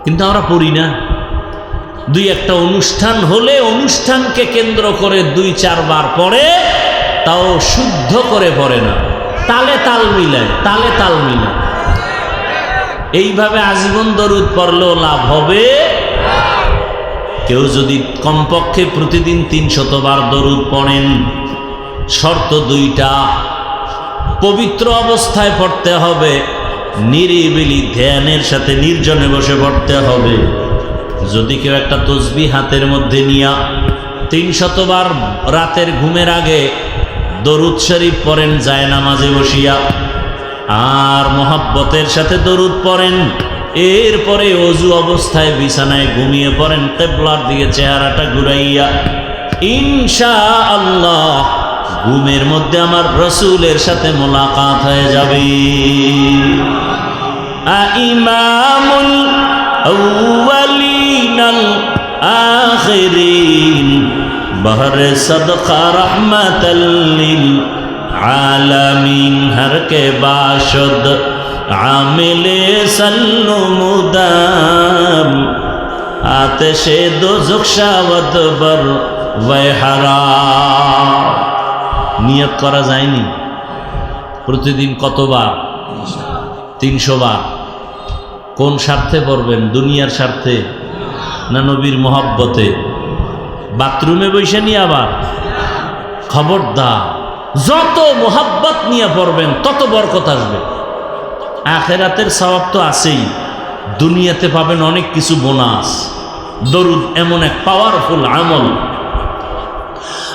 কিন্তু আমরা পড়ি না। 2-1টা অনুষ্ঠান হলে অনুষ্ঠানকে কেন্দ্র করে 2-4 বার পড়ে, তাও শুদ্ধ করে পড়ে না, তালে তাল মিলায়, তালে তাল মিলায়। এইভাবে আজীবন দরুদ পড়লেও লাভ হবে। কেউ যদি কমপক্ষে প্রতিদিন 300 বার দরুদ পড়েন, শর্ত 2টা, পবিত্র অবস্থায় পড়তে হবে, নিরিবিলি ধ্যানের সাথে নির্জনে বসে পড়তে হবে। যদি কেউ একটা তসবিহ হাতের মধ্যে নিয়া 300 বার রাতের ঘুমের আগে দরুদ শরীফ পড়েন যায় নামাজে বসিয়া, আর মহব্বতের সাথে দরুদ পড়েন, এরপরে ওযু অবস্থায় বিছানায় ঘুমিয়ে পড়েন কিবলার দিকে চেহারাটা ঘুরাইয়া, ইনশাআল্লাহ ঘুমের মধ্যে আমার রসুলের সাথে মোলাকাত হয়ে যাবে। ইমামুল আউয়ালিনাল আখিরিন, বহরে সদকা রহমাতাল লিল আলামিন, হর কে বাশদ আমিলে সল্লু মুদাম, আতশে দোজখ শাওয়াত বর ওয়াহরা। নিয়ত করা যায়নি? প্রতিদিন কতবার? 300 বার। কোন স্বার্থে পড়বেন? দুনিয়ার স্বার্থে না নবীর মহব্বতে? বাথরুমে বসে নিয়ে আবার? খবরদার, যত মোহাব্বত নিয়ে পড়বেন তত বরকত আসবে। আখিরাতের সওয়াব তো আছেই, দুনিয়াতে পাবেন অনেক কিছু বোনাস। দরুদ এমন এক পাওয়ারফুল আমল,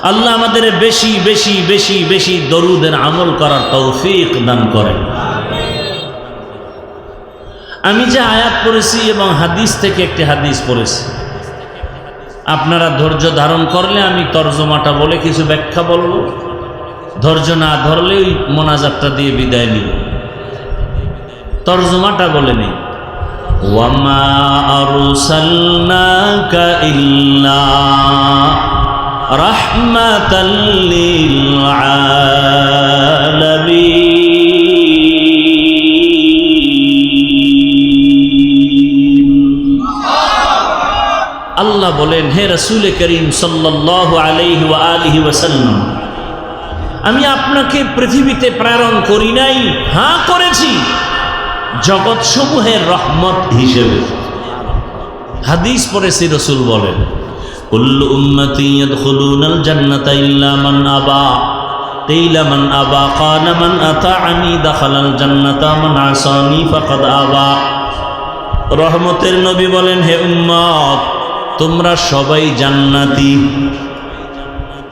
আল্লাহ আমাদের বেশি বেশি বেশি বেশি দরুদের আমল করার তৌফিক দান করেন। আমি যে আয়াত পড়েছি এবং হাদিস থেকে একটি হাদিস পড়েছি, আপনারা ধৈর্য ধারণ করলে আমি তর্জমাটা বলে কিছু ব্যাখ্যা বলবো, ধৈর্য না ধরলে ওই মোনাজাতটা দিয়ে বিদায় নিব। তর্জমাটা বলে নেই, ওয়ামা আরসালনাকা ইল্লা রাহমাতাল লিল আলামিন। আল্লাহ বলেন, হে রাসূল করিম সাল্লাল্লাহু আলাইহি ওয়া আলিহি ওয়াসাল্লাম, আমি আপনাকে পৃথিবীতে প্রেরণ করি নাই, হ্যাঁ করেছি জগৎ সমূহের রহমত হিসেবে। হাদিস পড়েছি, রাসূল বলেন, কুল্লু উম্মতি ইয়াদখুলুনাল জান্নাতা ইল্লা মান আবা, কিলা মান আবা ক্বালা মান আতাআনি দাখালাল জান্নাতা মান আসানি ফাকাদ আবা। রহমতের নবী বলেন, হে উম্মত, তোমরা সবাই জান্নাতি।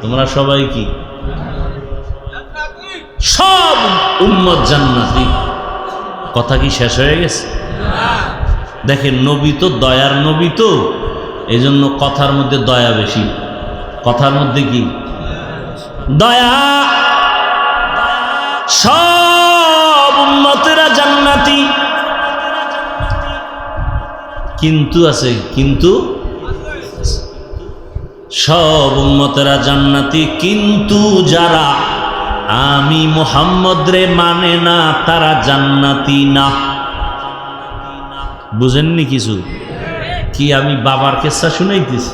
তোমরা সবাই কি? সব উম্মত জান্নাতি। কথা কি শেষ হয়ে গেছে? দেখেন, নবী তো দয়ার নবী, তো এই জন্য কথার মধ্যে দয়া বেশি। কথার মধ্যে কি দয়া? সব উম্মতেরা জান্নাতি, কিন্তু আছে, কিন্তু সব উম্মতেরা জান্নাতি, কিন্তু যারা আমি মুহাম্মদ রে মানে না তারা জান্নাতি না। বুঝেননি কিছু? কি আমি বাবার কিসসা শুনাইতেছি?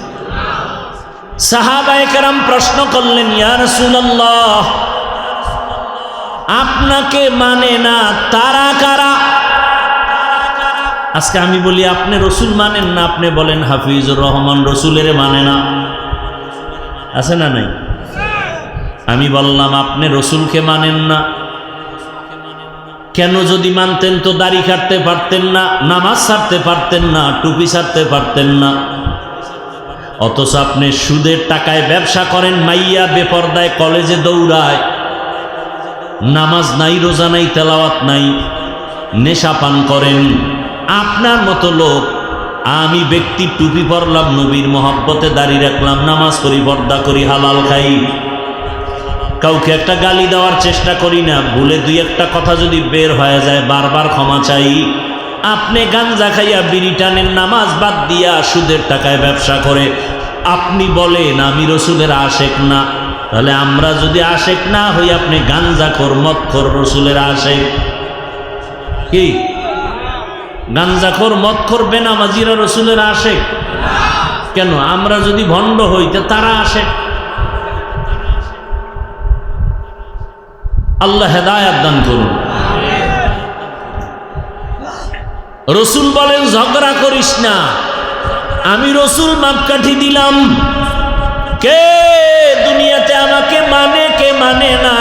সাহাবায়ে কেরাম প্রশ্ন করলেন, ইয়া রাসূলুল্লাহ, আপনাকে মানে না তারা কারা? আজকে আমি বলি আপনি রসুল মানেন না, আপনি বলেন হাফিজুর রহমান রসুলের মানে না, আছে না নাই? আমি বললাম আপনি রসুলকে মানেন না কেন? যদি মানতেন তো দাড়ি কাটতে পারতেন না, নামাজ ছাড়তে পারতেন না, টুপি ছাড়তে পারতেন না। অথচ আপনি সুদের টাকায় ব্যবসা করেন, মাইয়া বেপরদায় কলেজে দৌড়ায়, নামাজ নাই, রোজা নাই, তেলাওয়াত নাই, নেশা পান করেন। আপনার মতো লোক, আমি ব্যক্তি টুপি পরলাম, নবীর মহব্বতে দাড়ি রাখলাম, নামাজ করি, পর্দা করি, হালাল খাই, কাউকে একটা গালি দেওয়ার চেষ্টা করি না, ভুলে দুই একটা কথা যদি বের হয়ে যায় বারবার ক্ষমা চাই। আপনি গাঞ্জা খাইয়া, বিড়ি টানেন, নামাজ বাদ দিয়া সুদের টাকায় ব্যবসা করে, আপনি বলেন আমি রসুলের আশেক না। তাহলে আমরা যদি আশেক না হই, আপনি গাঞ্জাখোর, মদখোর, রসুলের আশেক কি? গাঞ্জাখোর, মদখোর, বেনামাজিরা রসুলের আশেক কেন? আমরা যদি ভণ্ড হই তো তারা আশেক। আল্লাহ হেদায়েত দান করুন। রসুল বলেন, ঝগড়া করিস না, আমি রসুল মাপকাঠি দিলাম। কে দুনিয়াতে আমাকে মানে, কে মানে না?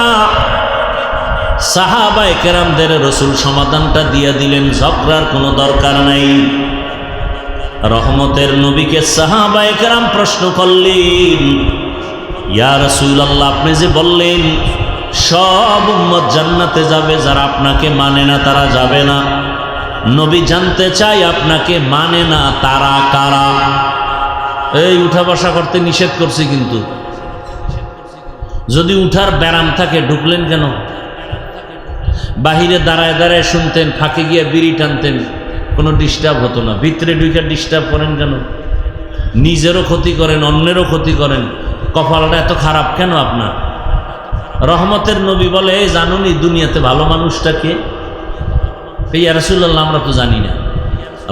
সাহাবায়ে কেরামদের রসুল সমাধানটা দিয়ে দিলেন, ঝগড়ার কোনো দরকার নাই। রহমতের নবীকে সাহাবায়ে কেরাম প্রশ্ন করলেন, ইয়া রাসূলুল্লাহ, আপনি যে বললেন সব উম্মত জান্নাতে যাবে, যারা আপনাকে মানে না তারা যাবে না। নবী জানতে চাই আপনাকে মানে না তারা কারা? এই উঠা বসা করতে নিষেধ করছি, কিন্তু যদি উঠার ব্যারাম থাকে ঢুকলেন কেন? বাহিরে দাঁড়ায় দাঁড়ায় শুনতেন, ফাঁকে গিয়ে বিড়ি টানতেন, কোনো ডিস্টার্ব হতো না। ভিতরে ঢুকে ডিস্টার্ব করেন কেন? নিজেরও ক্ষতি করেন, অন্যেরও ক্ষতি করেন। কপালটা এত খারাপ কেন আপনার? রহমতের নবী বলে, এই জানুনি দুনিয়াতে ভালো মানুষটা কে? ইয়া রাসূলুল্লাহ, আমরা তো জানি না।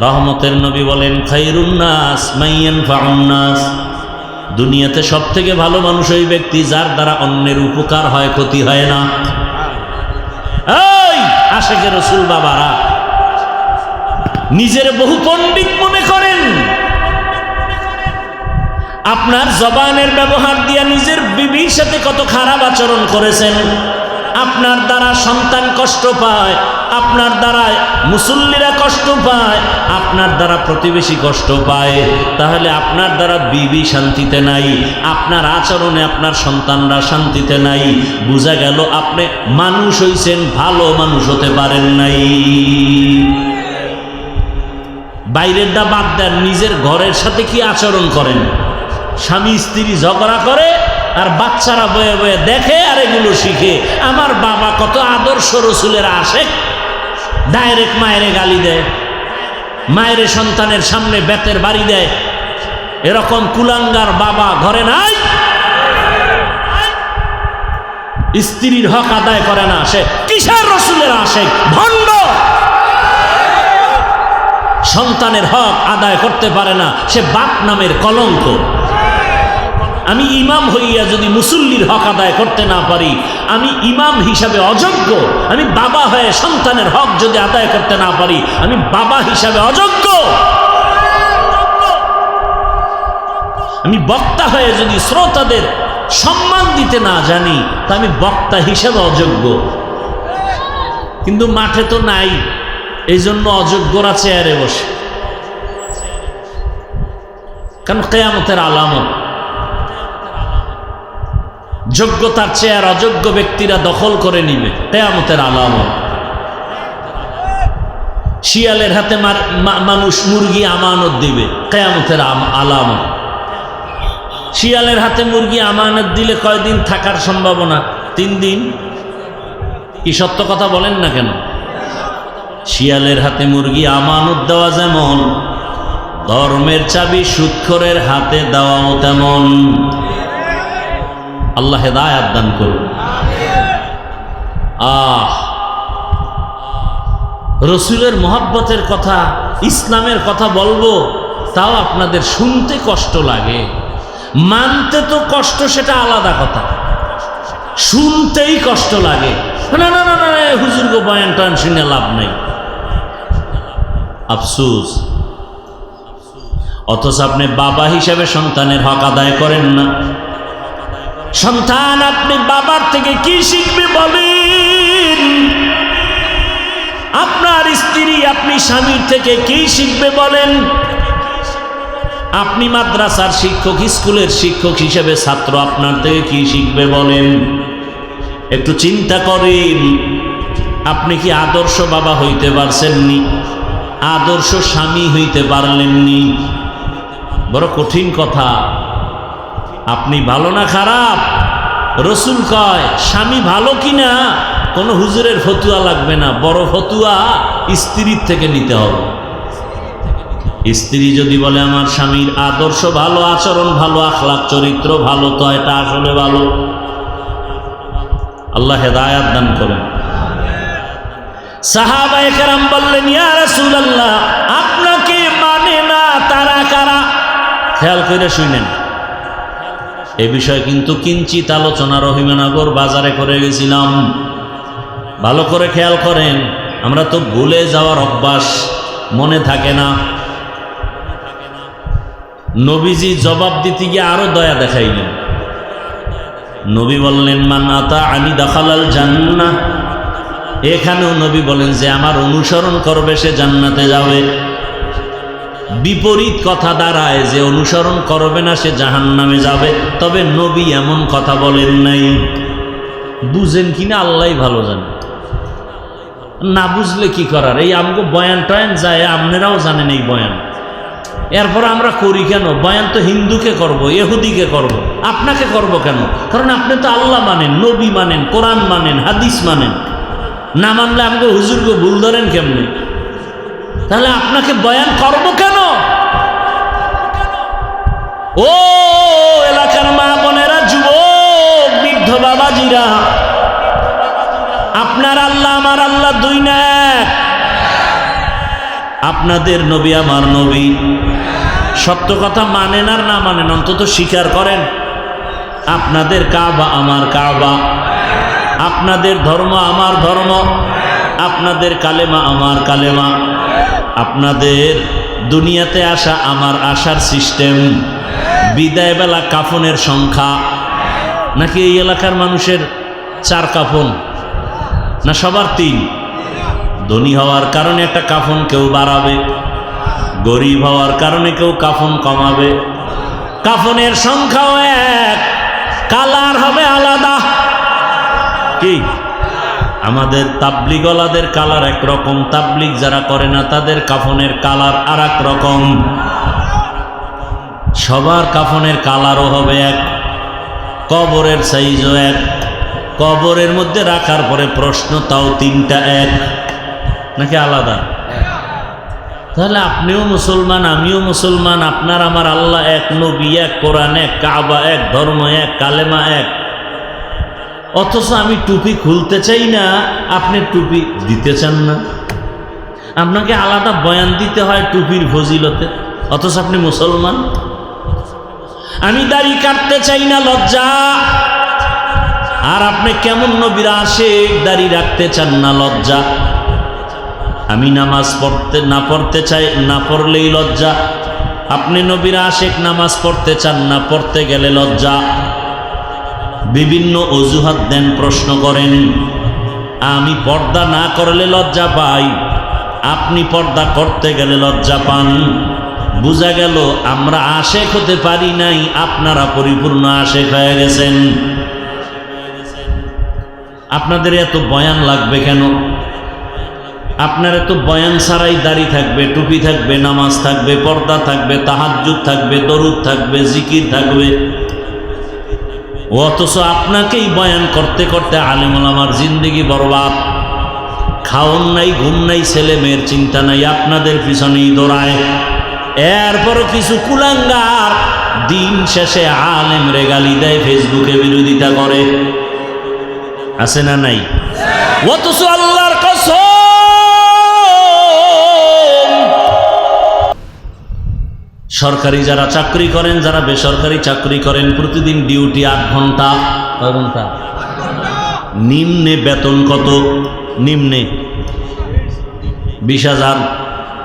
রহমতের নবী বলেন, খায়রুন নাস মান ইয়ানফাউন নাস, দুনিয়াতে সব থেকে ভালো মানুষ ওই ব্যক্তি যার দ্বারা অন্যের উপকার হয়, ক্ষতি হয় না। এই আশেকে রসুল বাবারা নিজের বহু পণ্ডিত মনে করেন, আপনার জবানের ব্যবহার দিয়ে নিজের বিবির সাথে কত খারাপ আচরণ করেছেন, আপনার দ্বারা সন্তান কষ্ট পায়, আপনার দ্বারা মুসল্লিরা কষ্ট পায়, আপনার দ্বারা প্রতিবেশী কষ্ট পায়, তাহলে আপনার দ্বারা বিবি শান্তিতে নাই, আপনার আচরণে আপনার সন্তানরা শান্তিতে নাই। বোঝা গেল আপনি মানুষ হইছেন, ভালো মানুষ হতে পারেন নাই। বাইরেরটা বাদ দেন, নিজের ঘরের সাথে কি আচরণ করেন? স্বামী স্ত্রী ঝগড়া করে আর বাচ্চারা বয়ে বয়ে দেখে আর এগুলো শিখে। আমার বাবা কত আদর্শ রসুলের আশেক, ডাইরেক্ট মায়েরে গালি দেয়, মায়ের সন্তানের সামনে বেতের বাড়ি দেয়। এরকম কুলাঙ্গার বাবা ঘরে নাই। স্ত্রীর হক আদায় করে না, সে কিসের রসুলের আশেক? ভণ্ড। সন্তানের হক আদায় করতে পারে না, সে বাপ নামের কলঙ্ক। আমি ইমাম হইয়া যদি মুসল্লির হক আদায় করতে না পারি, আমি ইমাম হিসাবে অযোগ্য। আমি বাবা হয়ে সন্তানের হক যদি আদায় করতে না পারি, আমি বাবা হিসাবে অযোগ্য। আমি বক্তা হয়ে যদি শ্রোতাদের সম্মান দিতে না জানি, তা আমি বক্তা হিসাবে অযোগ্য। কিন্তু মাঠে তো নাই, এই জন্য অযোগ্যরা চেয়ারে বসে। কারণ কিয়ামতের আলামত, যোগ্যতার চেয়ার অযোগ্য ব্যক্তিরা দখল করে নিবে, কিয়ামতের আলামত। শিয়ালের হাতে মানুষ মুরগি আমানত দিবে, কিয়ামতের আলামত। শিয়ালের হাতে মুরগি আমানত দিলে কয়দিন থাকার সম্ভাবনা? 3 দিন। কি সত্য কথা বলেন না কেন? শিয়ালের হাতে মুরগি আমানত দেওয়া যেমন, ধর্মের চাবি সুদখোরের হাতে দেওয়াও তেমন। আল্লাহ হেদায়েত দান করুন। রসুলের মহব্বতের কথা, ইসলামের কথা বলবো, তাও আপনাদের শুনতে কষ্ট লাগে। মানতে তো কষ্ট, সেটা আলাদা কথা, শুনতেই কষ্ট লাগে। না না না না, হুজুর গো বয়ান টয়ান শুনে লাভ নেই, আফসোস। অথচ আপনি বাবা হিসেবে সন্তানের হক আদায় করেন না। সন্তান আপনি বাবার থেকে কি শিখবে বলেন? আপনার স্ত্রী আপনি স্বামীর থেকে কি শিখবে বলেন? আপনি মাদ্রাসার শিক্ষক, স্কুলের শিক্ষক হিসেবে ছাত্র আপনার থেকে কি শিখবে বলেন? একটু চিন্তা করেন। আপনি কি আদর্শ বাবা হইতে পারছেননি? আদর্শ স্বামী হইতে পারলেননি? বড় কঠিন কথা। আপনি ভালো না খারাপ, রসুল কয় স্বামী ভালো কিনা কোনো হুজুরের ফতুয়া লাগবে না, বড় ফতুয়া স্ত্রীর থেকে নিতে হবে। স্ত্রী যদি বলে আমার স্বামীর আদর্শ ভালো, আচরণ ভালো, আখলাক চরিত্র ভালো, তো এটা আসলে ভালো। আল্লাহ হেদায়েত দান করেন। সাহাবায়ে কেরাম বললেন, ইয়া রাসূলুল্লাহ, আপনাকে মানে না তারা কারা? খেয়াল করে শুনেন, এ বিষয়ে কিন্তু কিঞ্চিত আলোচনা রহিমানগর বাজারে করে গেছিলাম। ভালো করে খেয়াল করেন, আমরা তো ভুলে যাওয়ার অভ্যাস, মনে থাকে না। নবীজি জবাব দিতে গিয়ে আরো দয়া দেখাইলেন। নবী বললেন, মান আতাআনি দাখালাল জান্নাহ। এখানেও নবী বলেন যে আমার অনুসরণ করবে সে জান্নাতে যাবে। বিপরীত কথা দাঁড়ায় যে অনুসরণ করবে না সে জাহান্নামে যাবে। তবে নবী এমন কথা বলেন নাই। বুঝেন কিনা আল্লাহই ভালো জানে, না বুঝলে কি করার। এই আমগো বয়ান টয়ান যায়, আপনারাও জানেন এই বয়ান। এরপর আমরা করি কেন? বয়ান তো হিন্দুকে করব, ইহুদিকে করব, আপনাকে করব কেন? কারণ আপনি তো আল্লাহ মানেন, নবী মানেন, কোরআন মানেন, হাদিস মানেন। না মানলে আমাকে হুজুরকে ভুল ধরেন কেমনে? তাহলে আপনাকে বয়ান করব কেন? ও এলাকার মা বোনেরা, যুবক বৃদ্ধ বাবাজিরা, আপনার আল্লাহ আমার আল্লাহ দুই না এক। আপনাদের নবী আমার নবী। সত্য কথা মানেন আর না মানেন, অন্তত স্বীকার করেন। আপনাদের কাবা আমার কাবা, আপনাদের ধর্ম আমার ধর্ম, আপনাদের কালেমা আমার কালেমা, আপনাদের দুনিয়াতে আসা আমার আসার সিস্টেম, বিদায় বেলা কাফনের সংখ্যা, নাকি এই এলাকার মানুষের 4 কাফন, না সবার 3? ধনী হওয়ার কারণে একটা কাফন কেউ বাড়াবে, গরিব হওয়ার কারণে কেউ কাফন কমাবে। কাফনের সংখ্যাও এক, কালার হবে আলাদা। কি আমাদের তাবলিগওয়ালাদের কালার একরকম, তাবলিগ যারা করে না তাদের কাফনের কালার আর এক রকম। সবার কাফনের কালারও হবে এক, কবরের সাইজও এক, কবরের মধ্যে রাখার পরে প্রশ্ন তাও তিনটা এক, নাকি আলাদা? তাহলে আপনিও মুসলমান, আমিও মুসলমান, আপনার আমার আল্লাহ এক, নবী এক, কোরআন এক, কাবা এক, ধর্ম এক, কালেমা এক। অথচ আমি টুপি খুলতে চাই না, আপনি টুপি দিতে চান না। আপনাকে আলাদা বয়ান দিতে হয় টুপির ফজিলতে, অথচ আপনি মুসলমান। আমি দাড়ি কাটতে চাই না, লজ্জা, আর আপনি কেমন নবীর আশিক, দাড়ি রাখতে চান না, লজ্জা। আমি নামাজ পড়তে চাই না, পড়লেই লজ্জা। আপনি নবীর আশিক, নামাজ পড়তে চান না, পড়তে গেলে লজ্জা। বিভিন্ন অজুহাত দেন, প্রশ্ন করেন। আমি পর্দা না করলে লজ্জা পাই, আপনি পর্দা করতে গেলে লজ্জা পান। বোঝা গেল আমরা আশিক হতে পারি নাই, আপনারা পরিপূর্ণ আশিক হয়ে গেছেন। আপনাদের এত বয়ান লাগবে কেন? আপনার এত বয়ান ছাড়াই দাড়ি থাকবে, টুপি থাকবে, নামাজ থাকবে, পর্দা থাকবে, তাহাজ্জুদ থাকবে, দরুদ থাকবে, জিকির থাকবে। অথচ আপনাকেই বয়ান করতে করতে আলেম ওলামার জিন্দেগি বরবাদ। খাওন নাই, ঘুম নাই, ছেলে মেয়ের চিন্তা নাই, আপনাদের পিছনেই দৌড়ায়। এরপরও কিছু কুলাঙ্গার দিন শেষে আলেম রে গালি দেয়, ফেসবুকে বিরোধিতা করে, আছে না নাই? অথচ আল্লাহর কসম, সরকারি যারা চাকরি করেন, যারা বেসরকারি চাকরি করেন, প্রতিদিন ডিউটি 8 ঘন্টা। কয় ঘন্টা? নিম্নে বেতন কত? নিম্নে 20,000।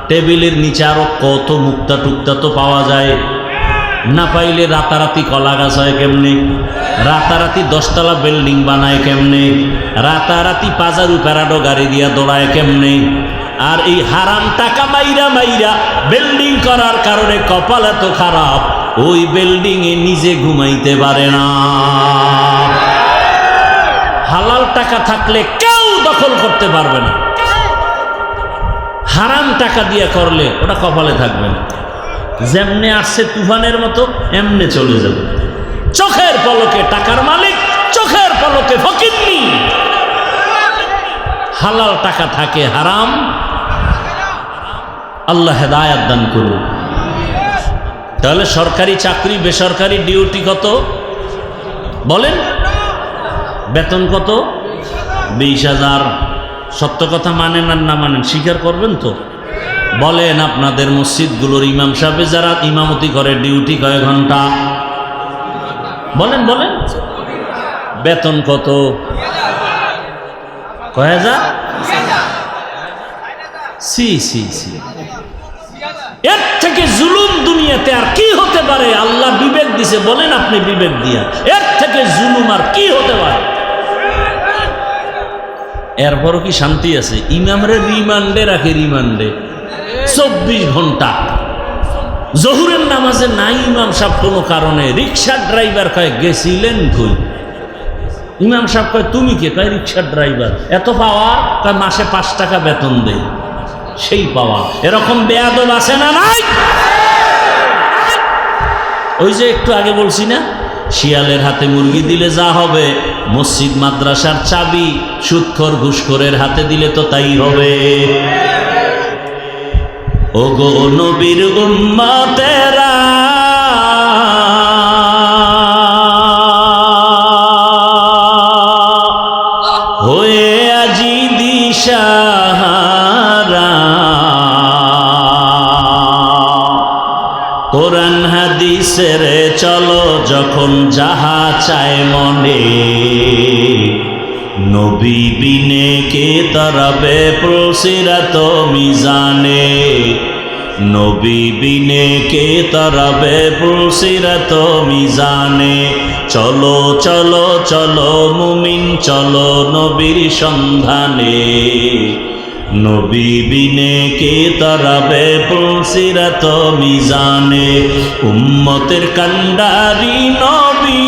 টেবিলের নিচে আরো কত মুক্তা টুক্তা তো পাওয়া যায়। না পাইলে রাতারাতি কলা গাছ হয় কেমনে? রাতারাতি 10 তলা বিল্ডিং বানায় কেমনে? রাতারাতি পাজারু প্যারাডো গাড়ি দিয়া দৌড়ায় কেমনে? আর এই হারাম টাকা মাইরা মাইরা বিল্ডিং করার কারণে কপাল এত খারাপ, ওই বিল্ডিং এ নিজে ঘুমাইতে পারে না। হালাল টাকা থাকলে কেউ দখল করতে পারবে না, হারাম টাকা দিয়ে করলে ওটা কপালে থাকবে না। যেমনে আসছে তুফানের মতো এমনে চলে যাবে। চোখের পলকে টাকার মালিক, চোখের পলকে ফকিন্নি। হালাল টাকা থাকে, হারাম। আল্লাহ হেদায়াত দান করুন। তাহলে সরকারি চাকরি, বেসরকারি ডিউটি কত বলেন? বেতন কত? 20,000। সত্য কথা মানেন আর না মানেন, স্বীকার করবেন তো? বলেন আপনাদের মসজিদগুলোর ইমাম সাহেব যারা ইমামতি করে ডিউটি কয় ঘন্টা? বলেন বলেন। বেতন কত? কয় হাজার? সি সি সি। এর থেকে জুলুম দুনিয়াতে আর কি হতে পারে? আল্লাহ বিবেক দিছে, বলেন আপনি বিবেক দিয়া, এর থেকে জুলুম আর কি হতে পারে? এরপরও কি শান্তি আছে? ইমামরে রিমান্ডে রাখে, রিমান্ডে 24 ঘন্টা। জহুরের নামাজে নাই ইমাম সাহেব কোনো কারণে, রিক্সার ড্রাইভার কয় গেছিলেন কই? ইমাম সাহেব কয় তুমি কে? কয় রিক্সার ড্রাইভার। এত পাওয়া? কয় মাসে 5 টাকা বেতন দেয়। সেই পাওয়া। এরকম বেয়াদব আছে না নাই? ওই যে একটু আগে বলছি না, শিয়ালের হাতে মুরগি দিলে যা হবে, মসজিদ মাদ্রাসার চাবি সুদখোর ঘুষখোরের হাতে দিলে তো তাই হবে। ওগো নবীর উম্মতেরা, হয়ে আজি দিশাহারা, কোরআন হাদিসের চলো যখন যাহা চায় মনে, নবী বিনে কে তরবে পুলসিরাত মিজানে, নবী বিনে কে তরবে পুলসিরাত মিজানে। চলো চলো চলো মুমিন চলো নবীর সন্ধানে, নবী বিনে কে তারাবে পুলসিরাত মিজানে উম্মতের কান্ডারি নবী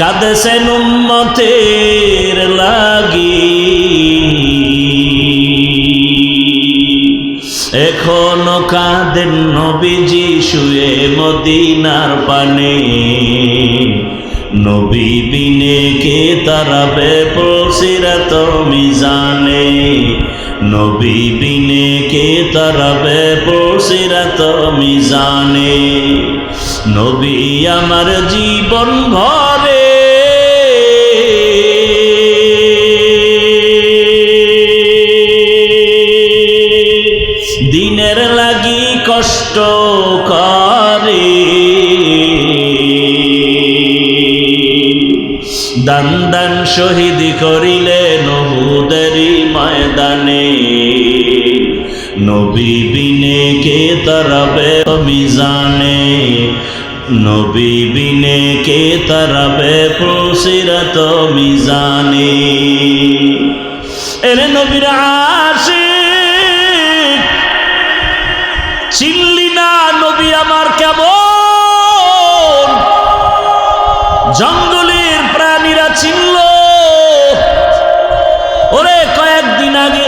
কাঁদেছেন উম্মতের লাগি এখনো কাঁদেন নবীজি শুয়ে মদিনার পানে নবী বিনে কে তারাবে পুলসিরাত মিজানে নবী বিনে কে তারাবে পুলসিরাত মিজানে নবী আমার জীবন ভরে দিনের লাগি কষ্ট করে দান দান শহীদ করিলেন উহুদেরই ময়দানে নবী বিনে কে তারাবে মিজানে নবী বিনে কে তারাবে পুলসিরাত মিজানে এরে নবীর আশিক চিনলি না নবী আমার কেমন জঙ্গলের প্রাণীরা চিনল ওরে কয়েকদিন আগে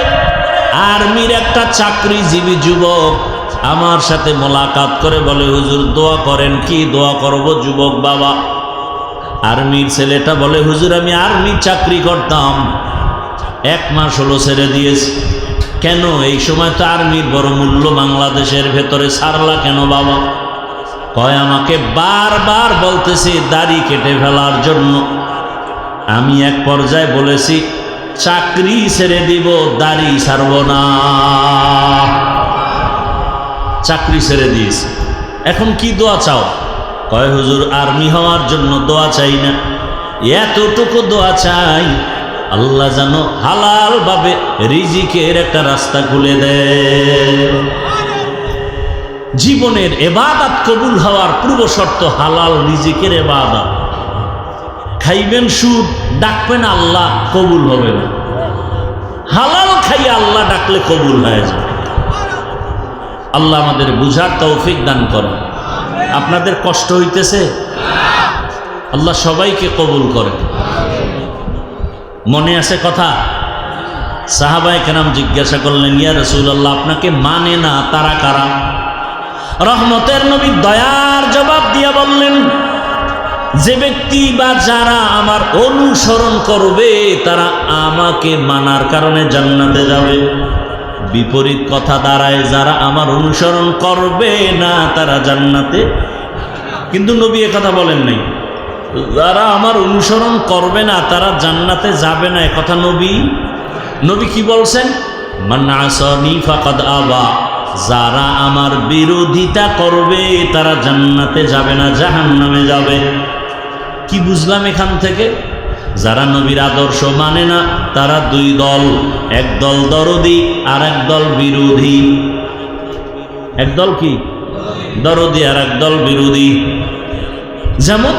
আর্মির একটা চাকরিজীবী যুবক আমার সাথে মোলাকাত করে বলে হুজুর দোয়া করেন কি দোয়া করব যুবক বাবা আর্মির ছেলেটা বলে হুজুর আমি আর্মি চাকরি করতাম 1 মাস হলো ছেড়ে দিয়েছি কেন এই সময় তো আর্মির বড় মূল্য বাংলাদেশের ভেতরে ছাড়লা কেন বাবা কয় আমাকে বারবার বলতেছে দাড়ি কেটে ফেলার জন্য আমি এক পর্যায়ে বলেছি চাকরি ছেড়ে দিব দাড়ি ছাড়ব না চাকরি ছেড়ে দিয়েছি এখন কি দোয়া চাও কয় হুজুর আর্মি হওয়ার জন্য দোয়া চাই না এতটুকু দোয়া চাই আল্লাহ যেন হালাল ভাবে রিজিকের একটা রাস্তা খুলে দেয় জীবনের ইবাদত কবুল হওয়ার পূর্ব শর্ত হালাল রিজিকের ইবাদত খাইবেন সুদ ডাকবেন আল্লাহ কবুল হবে না হালাল খাইয়া আল্লাহ ডাকলে কবুল হয়ে যাবে আল্লাহ আমাদের বুঝার তৌফিক দান করেন আপনাদের কষ্ট হইতেছে আল্লাহ সবাইকে কবুল করেন মনে আছে কথা সাহাবায়ে কেরাম জিজ্ঞাসা করলেন ইয়া রাসূলুল্লাহ আপনাকে মানে না তারা কারা রহমতের নবী দয়ার জবাব দিয়া বললেন যে ব্যক্তি বা যারা আমার অনুসরণ করবে তারা আমাকে মানার কারণে জান্নাতে যাবে বিপরীত কথা দাঁড়ায় যারা আমার অনুসরণ করবে না তারা জান্নাতে কিন্তু নবী এ কথা বলেন নাই যারা আমার অনুসরণ করবে না তারা জান্নাতে যাবে না একথা নবী কি বলছেন মান আসানি ফাকাদ আবা যারা আমার বিরোধিতা করবে তারা জান্নাতে যাবে না জাহান্নামে যাবে কি বুঝলাম এখান থেকে যারা নবীর আদর্শ মানে না তারা 2 দল এক দল দরদি আর এক দল বিরোধী এক দল কি দরদি আর এক দল বিরোধী যেমন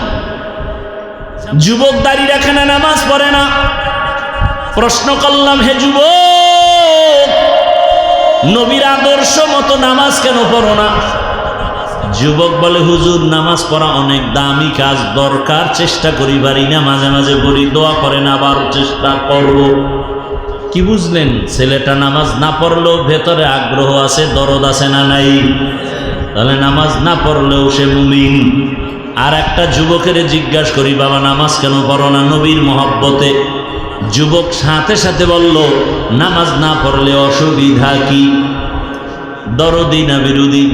যুবক দাড়ি রাখে না নামাজ পড়ে না প্রশ্ন করলাম হে যুবক নবীর আদর্শ মতো নামাজ কেন পড়ো না যুবক বলে হুজুর নামাজ পড়া অনেক দামি কাজ দরকার চেষ্টা করি পারি না মাঝে মাঝে পড়ি দোয়া করেন আবার চেষ্টা করব কি বুঝলেন ছেলেটা নামাজ না পড়লেও ভেতরে আগ্রহ আছে দরদ আছে না নাই তাহলে নামাজ না পড়লেও সে মুমিন আর একটা যুবকের জিজ্ঞাসা করি বাবা নামাজ কেন পড়ো না নবীর মহব্বতে যুবক সাথে সাথে বলল নামাজ না পড়লে অসুবিধা কি দরদি না বিরোধী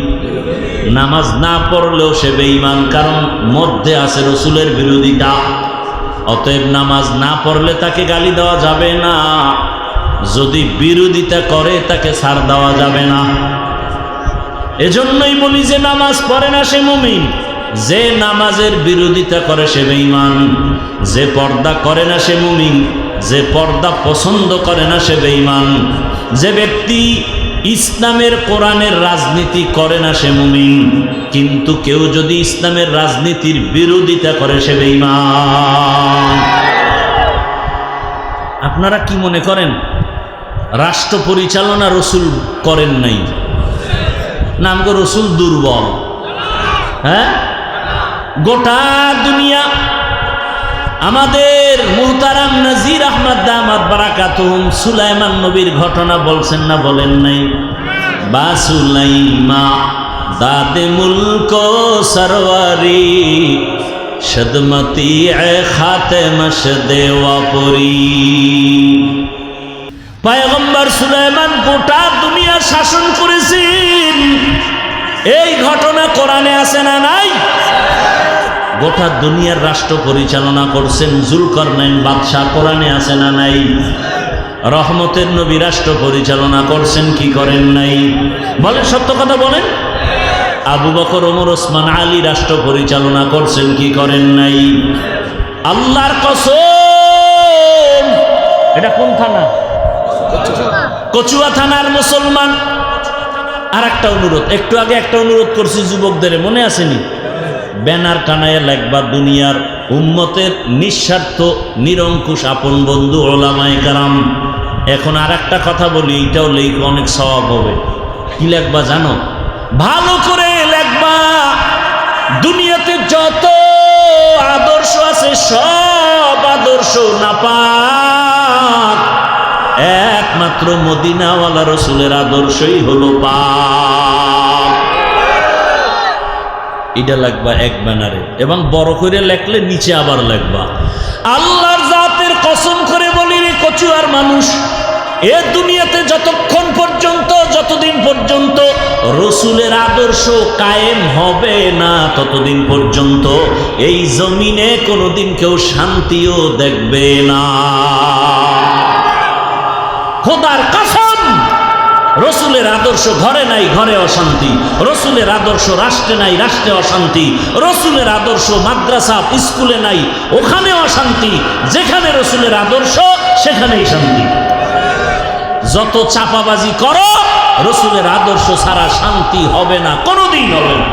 নামাজ না পড়লেও সে বেঈমান কারণ মধ্যে আছে রসুলের বিরোধিতা অতএব নামাজ না পড়লে তাকে গালি দেওয়া যাবে না যদি বিরোধিতা করে তাকে ছাড় দেওয়া যাবে না এজন্যই বলি যে নামাজ পড়ে না সে মুমিন যে নামাজের বিরোধিতা করে সে বেঈমান যে পর্দা করে না সে মুমিন যে পর্দা পছন্দ করে না সে বেঈমান যে ব্যক্তি ইসলামের কোরআনের রাজনীতি করে না সে মুমিন কিন্তু কেউ যদি ইসলামের রাজনীতির বিরোধিতা করে সে বেঈমান আপনারা কি মনে করেন রাষ্ট্র পরিচালনা রসুল করেন নাই? না আমগো রসুল দুর্বল? হ্যাঁ, গোটা দুনিয়া আমাদের মুহতারাম নাজির আহমদ দামাত বারাকাতুহুম সুলাইমান নবীর ঘটনা বলছেন না বলেন নাই? বা সুলাইমা দাদে মুলক সরওয়ারি সদমতি খাতেমশ দেওয়াপুরি। পয়গম্বর সুলাইমান গোটা দুনিয়া শাসন করেছেন। এই ঘটনা কোরআনে আছে না নাই? গোটা দুনিয়ার রাষ্ট্র পরিচালনা করছেন জুলকারনাইন বাদশাহ, কোরআনে আছে না নাই? রহমতের নবী রাষ্ট্র পরিচালনা করছেন কি করেন নাই? বলেন, সত্য কথা বলেন। আবু বকর, ওমর, ওসমান, আলী রাষ্ট্র পরিচালনা করছেন কি করেন নাই? আল্লাহর কসম, এটা কোন থানা? কচুয়া থানার মুসলমান। আর একটা অনুরোধ, একটু আগে একটা অনুরোধ করছি যুবকদের, মনে আসেনি? ব্যানার টানায় লেখবা দুনিয়ার উম্মতের নিঃস্বার্থ নিরঙ্কুশ আপন বন্ধু ওলামায়ে কেরাম। এখন আর একটা কথা বলি, এইটাও লেখা অনেক সওয়াব হবে। কি লেখবা জানো? ভালো করে লেখবা, দুনিয়াতে যত আদর্শ আছে সব আদর্শ নাপাক, একমাত্র মদিনাওয়ালা রসুলের আদর্শই হলো পাক। এটা লাগবা এক ব্যানারে, এবং বড় করে লেখলে নিচে আবার লেখবা, আল্লাহর জাতের কসম করে বলি রে কচুয়ার মানুষ, এ দুনিয়াতে যতক্ষণ পর্যন্ত, যতদিন পর্যন্ত রসুলের আদর্শ কায়েম হবে না, ততদিন পর্যন্ত এই জমিনে কোনোদিন কেউ শান্তিও দেখবে না। খোদার কসম, রসুলের আদর্শ ঘরে নাই, ঘরে অশান্তি। রসুলের আদর্শ রাষ্ট্রে নাই, রাষ্ট্রে অশান্তি। রসুলের আদর্শ মাদ্রাসা স্কুলে নাই, ওখানে অশান্তি। যেখানে রসুলের আদর্শ সেখানেই শান্তি। যত চাপাবাজি করো, রসুলের আদর্শ ছাড়া শান্তি হবে না, কোনোদিন হবে না।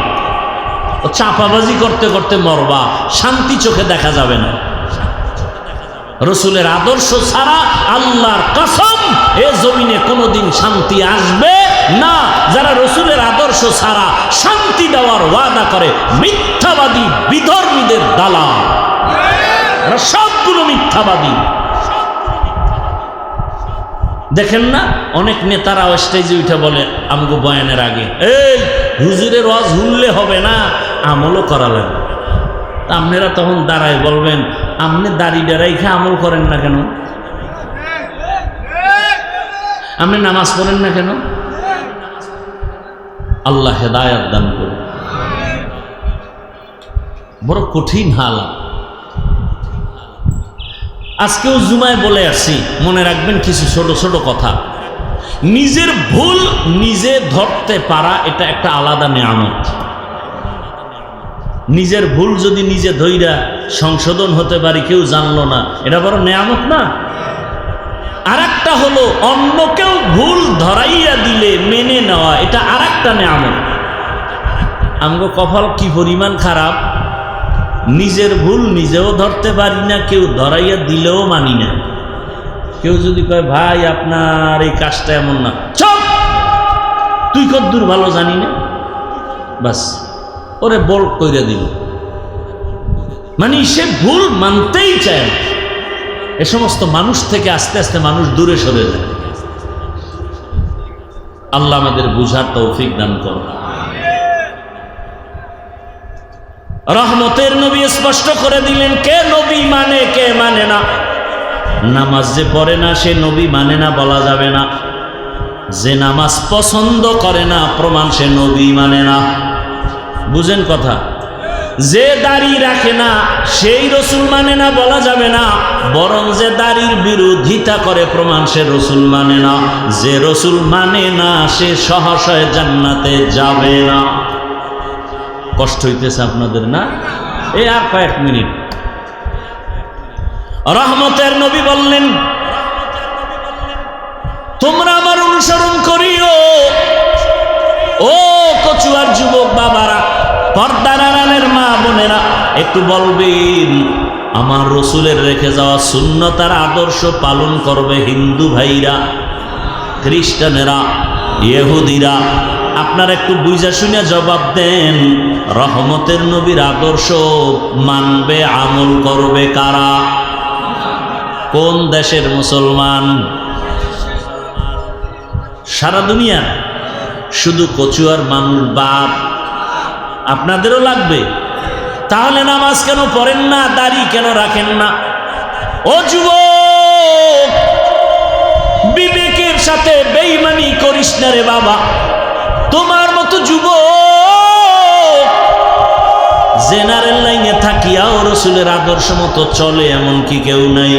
চাপাবাজি করতে করতে মরবা, শান্তি চোখে দেখা যাবে না। রসুলের আদর্শ ছাড়া আল্লাহর কসম এ জমিনে কোনোদিন শান্তি আসবে না। যারা রসুলের আদর্শ ছাড়া শান্তি দেওয়ার ওয়াদা করে, মিথ্যাবাদী, বিধর্মীদের দালাল, সবগুলো মিথ্যাবাদী। দেখেন না, অনেক নেতারা স্টেজে উঠে বলে আমগো বয়ানের আগে, এই হুজুরের ওয়াজ শুনলে হবে না, আমলও করা লাগবে। আপনারা তখন দাঁড়ায় বলবেন, আপনি দাঁড়িয়ে রেখে আমল করেন না কেন? আপনি নামাজ পড়েন না কেন? আল্লাহ হেদায়েত দান করুন। বড় কঠিন হালাত। আজকেও জুমায় বলে আসছি, মনে রাখবেন কিছু ছোট ছোট কথা। নিজের ভুল নিজে ধরতে পারা, এটা একটা আলাদা নেয়ামত। নিজের ভুল যদি নিজে ধইরা সংশোধন হতে পারি, কেউ জানলো না, এটা বড় নেয়ামত না? আর একটা হলো অন্য কেউ ভুল ধরাইয়া দিলে মেনে নেওয়া, এটা আর একটা নেয়ামত। আমগো কপাল কি পরিমাণ খারাপ, নিজের ভুল নিজেও ধরতে পারি না, কেউ ধরাইয়া দিলেও মানি না। কেউ যদি কয় ভাই আপনার এই কাজটা এমন না, চুপ, তুই কদ্দূর ভালো জানি না, বাস ওরে বল কইরা দিল। মানে সে ভুল মানতেই চায় না। এ সমস্ত মানুষ থেকে আস্তে আস্তে মানুষ দূরে সরে যায়। আল্লাহ আমাদের বুঝার তৌফিক দান করুন। রহমতের নবী স্পষ্ট করে দিলেন, কে নবী মানে কে মানে না। নামাজ যে পড়ে না সে নবী মানে না বলা যাবে না। যে নামাজ পছন্দ করে না প্রমাণ সে নবী মানে না। বুঝেন কথা? যে দাড়ি রাখে না সেই রসুল মানে না বলা যাবে না, বরং যে দাড়ির বিরোধিতা করে প্রমাণ সে রসুল মানে না। যে রসুল মানে না সে সহসায় জান্নাতে যাবে না। কষ্ট হইতেছে আপনাদের না? এই আর কয়েক মিনিট। রহমতের নবী বললেন, তোমরা আমার অনুসরণ করিও। ও কচুয়ার যুবক বাবারা, পর্দার আড়ালের মা বোনেরা, একটু বলবেন আমার রসুলের রেখে যাওয়া সুন্নত আর আদর্শ পালন করবে হিন্দু ভাইরা, খ্রিস্টানেরা, ইহুদিরা। আপনারা একটু বুঝা শুনে জবাব দেন, রহমতের নবীর আদর্শ মানবে, আমল করবে কারা? কোন দেশের মুসলমান? সারা দুনিয়া। শুধু কচুয়ার মানুষ বাপ? আপনাদেরও লাগবে? তাহলে নামাজ কেন পড়েন না? দাড়ি কেন রাখেন না? ও যুবক, বিবেকের সাথে বেঈমানি করিস না রে বাবা। তোমার মতো যুবক জেনারেল লাইনে থাকিয়াও রসুলের আদর্শ মতো চলে এমন কি কেউ নাই?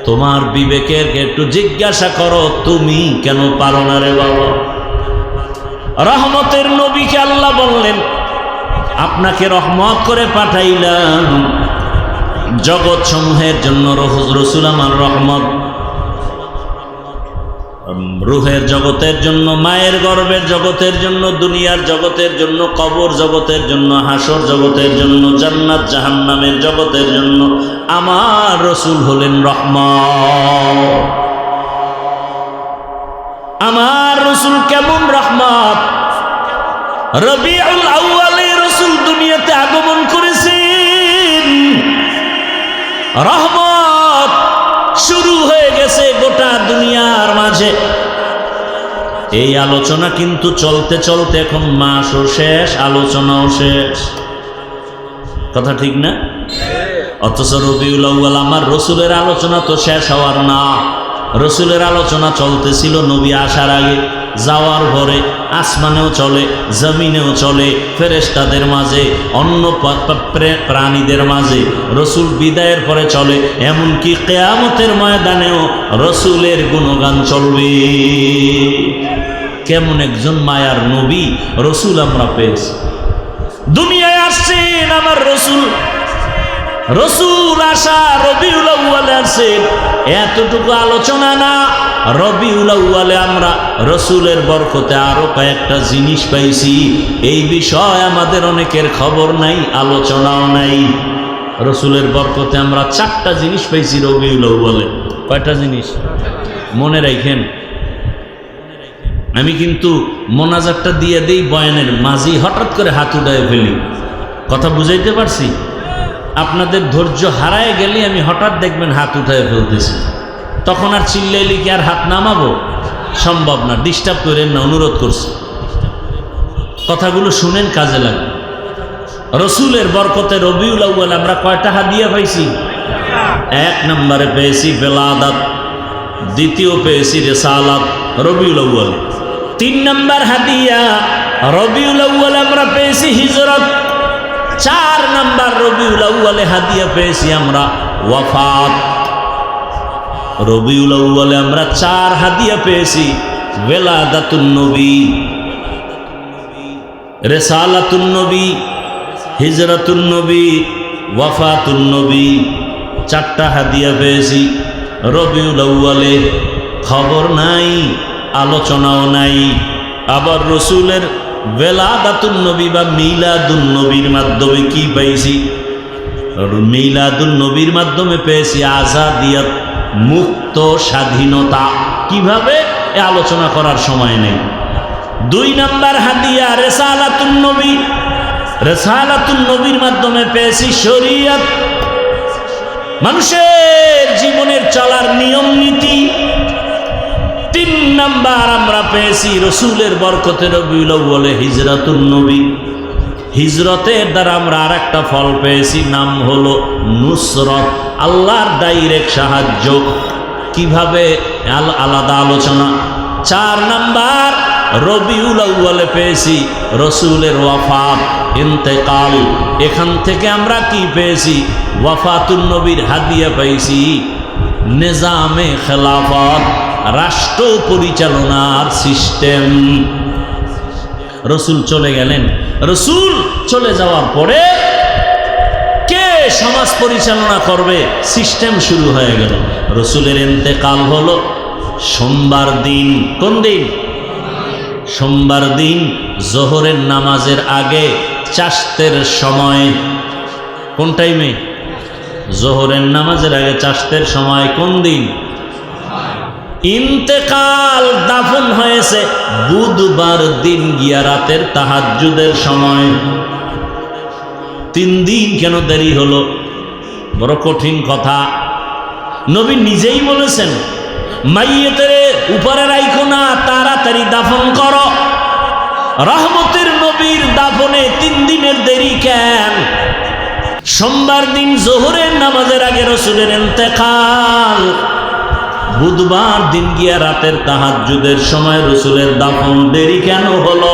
তোমার বিবেকের একটু জিজ্ঞাসা করো, তুমি কেন পারো না রে বাবা? রহমতের নবীকে আল্লাহ বললেন, আপনাকে রহমত করে পাঠাইলাম জগৎ সমূহের জন্য। রসুল আমার রহমত, রুহের জগতের জন্য, মায়ের গর্ভের জগতের জন্য, দুনিয়ার জগতের জন্য, কবর জগতের জন্য, হাসর জগতের জন্য, জান্নাত জাহান্নামের জগতের জন্য আমার রসুল হলেন রহমত। আমার রসুল কেমন রহমত! রবিউল আউয়ালে রসুল দুনিয়াতে আগমন করেছেন, রহমত শুরু হয়ে গেছে গোটা দুনিয়ার মাঝে। এই আলোচনা কিন্তু চলতে চলতে এখন মাসও শেষ, আলোচনাও শেষ। কথা ঠিক না? অথচ রবিউল আউয়াল আমার রসুলের আলোচনা তো শেষ হওয়ার না। রসুলের আলোচনা চলতেছিল নবী আসার আগে, যাওয়ার পরে, আসমানেও চলে, জমিনেও চলে, ফেরেশতাদের মাঝে, অন্য প্রাণীদের মাঝে। রসুল বিদায়ের পরে চলে, এমনকি কিয়ামতের ময়দানেও রসুলের গুণগান চলবে। কেমন একজন মায়ার নবী রসুল আমরা পেয়েছি। দুনিয়ায় আসছেন আমার রসুল, রসুল আসা রবিউল আউয়ালে আসছেন, এতটুকু আলোচনা না। রবিউল আউয়ালে আমরা রসুলের বরকতে আরো কয়েকটা জিনিস পাইছি। এই বিষয় আমাদের অনেকের খবর নাই, আলোচনাও নাই। রসুলের বরকতে আমরা 4টা জিনিস পাইছি রবিউল আউয়ালে। কয়টা জিনিস মনে রাখেন? আমি কিন্তু মোনাজাতটা দিয়ে দেই বয়ানের মাঝি, হঠাৎ করে হাত উঠায় ফেলি। কথা বুঝাইতে পারছি? আপনাদের ধৈর্য হারায় গেলে আমি হঠাৎ দেখবেন হাত উঠায় ফেলতেছি, তখন আর চিল্লাইলে কি আর হাত নামাবো? সম্ভব না। ডিস্টার্ব করেন না, অনুরোধ করছি। কথাগুলো শুনেন, কাজে লাগবে। রসুলের বরকতে রবিউল আউয়াল আমরা কয়টা হাদিয়া পাইছি? 1 নম্বরে পেয়েছি বেলাদাত, দ্বিতীয় পেয়েছি রিসালাত রবিউল আউয়াল। 3 নম্বর হাদিয়া রবিউল আউয়াল আমরা পেয়েছি হিজরত। 4 নম্বর রবিউল আউয়ালে হাদিয়া পেয়েছি আমরা ওয়াফাত। রবিউল আউয়ালে আমরা 4 হাদিয়া পেয়েছি, বেলাদাতুন নবী, রিসালাতুন নবী, হিজরাতুন নবী, ওয়াফাতুন নবী। 4টা হাদিয়া পেয়েছি রবিউল আউয়ালে। খবর নাই, আলোচনাও নাই। আবার রসুলের বেলাদাতুন নবী বা মিলাদুন নবীর মাধ্যমে কি পাইছি? মিলাদুন নবীর মাধ্যমে পেয়েছি আজাদিয়ত, মুক্ত স্বাধীনতা। কিভাবে? এ আলোচনা করার সময় নেই। 2 নম্বর হাদিয়া রিসালাতুন নবী, রিসালাতুন নবীর মাধ্যমে পেয়েছি শরীয়ত, মানুষের জীবনের চলার নিয়ম নীতি। 3 নম্বর আমরা পেয়েছি রসুলের বরকতে রবিউল আউয়ালে হিজরাতুন নবী। হিজরতের দ্বারা আমরা আরেকটা ফল পেয়েছি, নাম হলো নুসরত, আল্লাহর ডাইরেক্ট সাহায্য। কিভাবে? আলাদা আলোচনা। 4 নম্বর রবিউল আউয়ালে পেয়েছি রসুলের ওয়াফাত, ইন্তেকাল। এখান থেকে আমরা কি পেয়েছি? ওয়াফাতুন নবীর হাদিয়া পাইছি নিজামে খেলাফত, রাষ্ট্র পরিচালনার সিস্টেম। রসুল চলে গেলেন, রসুল চলে যাওয়ার পরে কে সমাজ পরিচালনা করবে? সিস্টেম শুরু হয়ে গেল। রসুলের ইন্তেকাল হলো সোমবার দিন। কোন দিন? সোমবার দিন জোহরের নামাজের আগে চাষতের সময়। কোন টাইমে? জোহরের নামাজের আগে চাষতের সময় কোন দিন? ইন্তেকাল দাফন হয়েছে বুধবার দিন গিয়া রাতের তাহাজ্জুদের সময়। 3 দিন কেন দেরি হলো? বড় কঠিন কথা। নবী নিজেই বলেছেন, মাইয়েতের উপরে রাইখো না, তাড়াতাড়ি দাফন করো। রহমতের নবীর দাফনে 3 দিনের দেরি কেন? সোমবার দিন জোহরের নামাজের আগে রসুলের ইন্তেকাল, বুধবার দিন গিয়া রাতের তাহাজ্জুদের সময় রসুলের দাফন দেরি কেন হলো?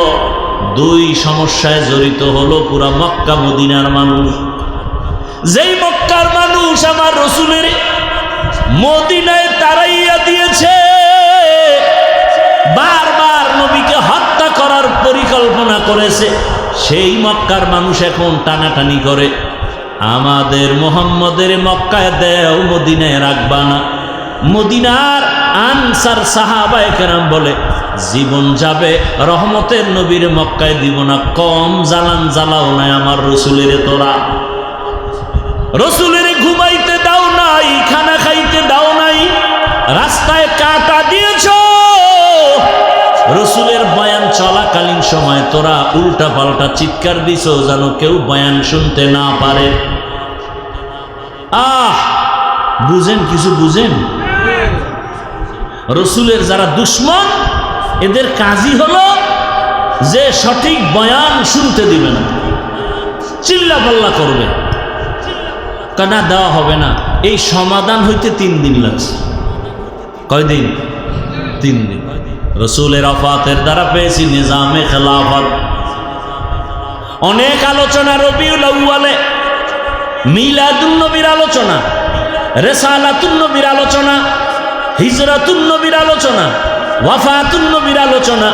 2 সমস্যায় জড়িত হলো পুরা মক্কা মদিনার মানুষ। যেই মক্কার মানুষ আমার রসুলের মদিনায় তাড়াইয়া দিয়েছে, বারবার নবীকে হত্যা করার পরিকল্পনা করেছে, সেই মক্কার মানুষ এখন টানাটানি করে, আমাদের মুহাম্মদের মক্কায় দেও, মদিনায় রাখবা না। মদিনার আনসার সাহাবায়ে কেরাম বলে, জীবন যাবে রহমতের নবীর মক্কায় দিব না, কম জ্বালান জ্বালাও নাই আমার রসুলের। তোরা রসুলের ঘুমাইতে দাও নাই, খানা খাইতে দাও নাই, রাস্তায় কাটা দিয়েছ। রসুলের বয়ান চলাকালীন সময় তোরা উল্টা পাল্টা চিৎকার দিছ, যেন কেউ বয়ান শুনতে না পারে। বুঝেন, কিছু বুঝেন? রসুলের যারা দুশ্মন, এদের কাজই হলো যে সঠিক বয়ান শুনতে দিবে না, চিল্লা পাল্লা করবে, কানা দেওয়া হবে না। এই সমাধান হইতে 3 দিন লাগছে। কয়দিন? 3 দিন। রসুলের ওফাতের দ্বারা পেয়েছি নিজামে খেলাফত। অনেক আলোচনা রবিউল আউয়ালে, মিলাদুন নবীর আলোচনা, রিসালাতুন নবীর আলোচনা, হিজরাতুন নবীর আলোচনা, ওয়াফাতুন নবীর আলোচনা।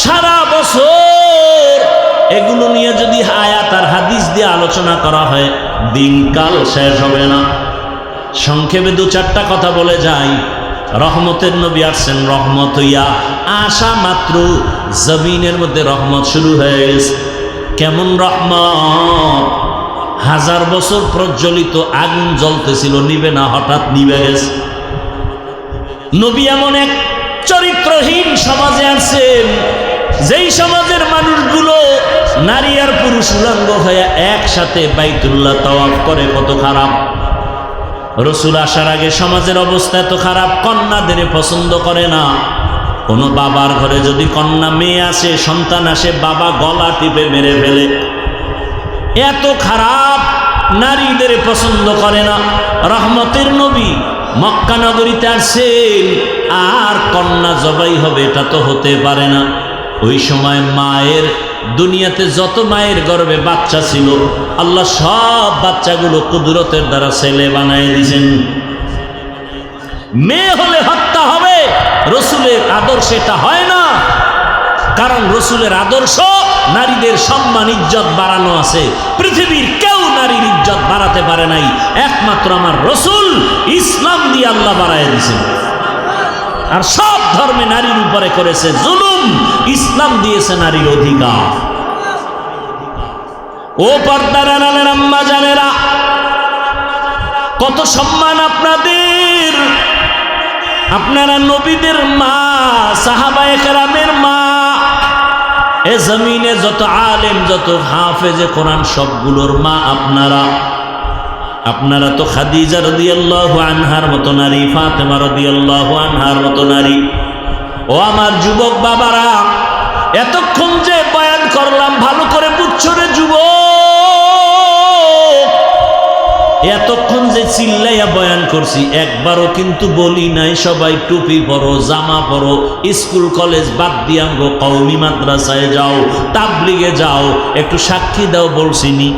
সারা বছর এগুলো নিয়ে যদি আয়াত আর হাদিস দিয়ে আলোচনা করা হয়, দিনকাল শেষ হবে না। সংক্ষেপে 2-4টা কথা বলে যাই। রহমতের নবী আসছেন রহমত হইয়া, আসা মাত্র জমিনের মধ্যে রহমত শুরু হয়ে গেছে। কেমন রহমত? 1000 বছর প্রজ্বলিত আগুন জ্বলতেছিল, নিবে না, হঠাৎ নিবে গেছে। নবী এমন এক চরিত্রহীন সমাজে আসছেন, যেই সমাজের মানুষগুলো নারী আর পুরুষ উলঙ্গ হয়ে একসাথে বাইতুল্লাহ তাওয়াফ করে। কত খারাপ! রসুল আসার আগে সমাজের অবস্থা এত খারাপ, কন্যাদের পছন্দ করে না। কোনো বাবার ঘরে যদি কন্যা মেয়ে আসে, সন্তান আসে, বাবা গলা টিপে মেরে ফেলে। এত খারাপ, নারীদের পছন্দ করে না। রহমতের নবী মক্কা নগরীতে আসছেন, আর কন্যা জবাই হবে এটা তো হতে পারে না। ওই সময় মায়ের, দুনিয়াতে যত মায়ের গর্ভে বাচ্চা ছিল, আল্লাহ সব বাচ্চাগুলো কুদরতের দ্বারা ছেলে বানায় দিয়েছেন। মেয়ে হলে হত্যা হবে, রসুলের আদর্শ এটা হয় না। কারণ রসুলের আদর্শ নারীদের সম্মান ইজ্জত বাড়ানো আছে। পৃথিবীর কেউ নারীর ইজ্জত বাড়াতে পারে নাই, একমাত্র আমার রসুল ইসলাম দিয়ে আল্লাহ বাড়ায় দিয়েছেন। আর সব ধর্মে নারীর উপরে করেছে জুলুম, ইসলাম দিয়েছে নারীর অধিকার। ও পর্দার আড়ালের আম্মা জানেরা, কত সম্মান আপনাদের। আপনারা নবীদের মা, সাহাবায়ে কেরামের মা। এ জমিনে যত আলেম, যত হাফেজে কোরআন, সবগুলোর মা আপনারা। আপনারা তো খাদিজা রাদিয়াল্লাহু আনহার মতো নারী, ফাতেমা রাদিয়াল্লাহু আনহার মতো নারী। ও আমার যুবক বাবারা, এতক্ষণ যে বয়ান করলাম ভালো করে বুঝছো রে যুবক। এতক্ষণ যে চিল্লাইয়া বয়ান করছি, একবারও কিন্তু বলি নাই সবাই টুপি পরো, জামা পরো, স্কুল কলেজ বাদ দিয়া গো কওমি মাদ্রাসায় যাও, তাবলিগে যাও, একটু সাক্ষী দাও বলছিনি?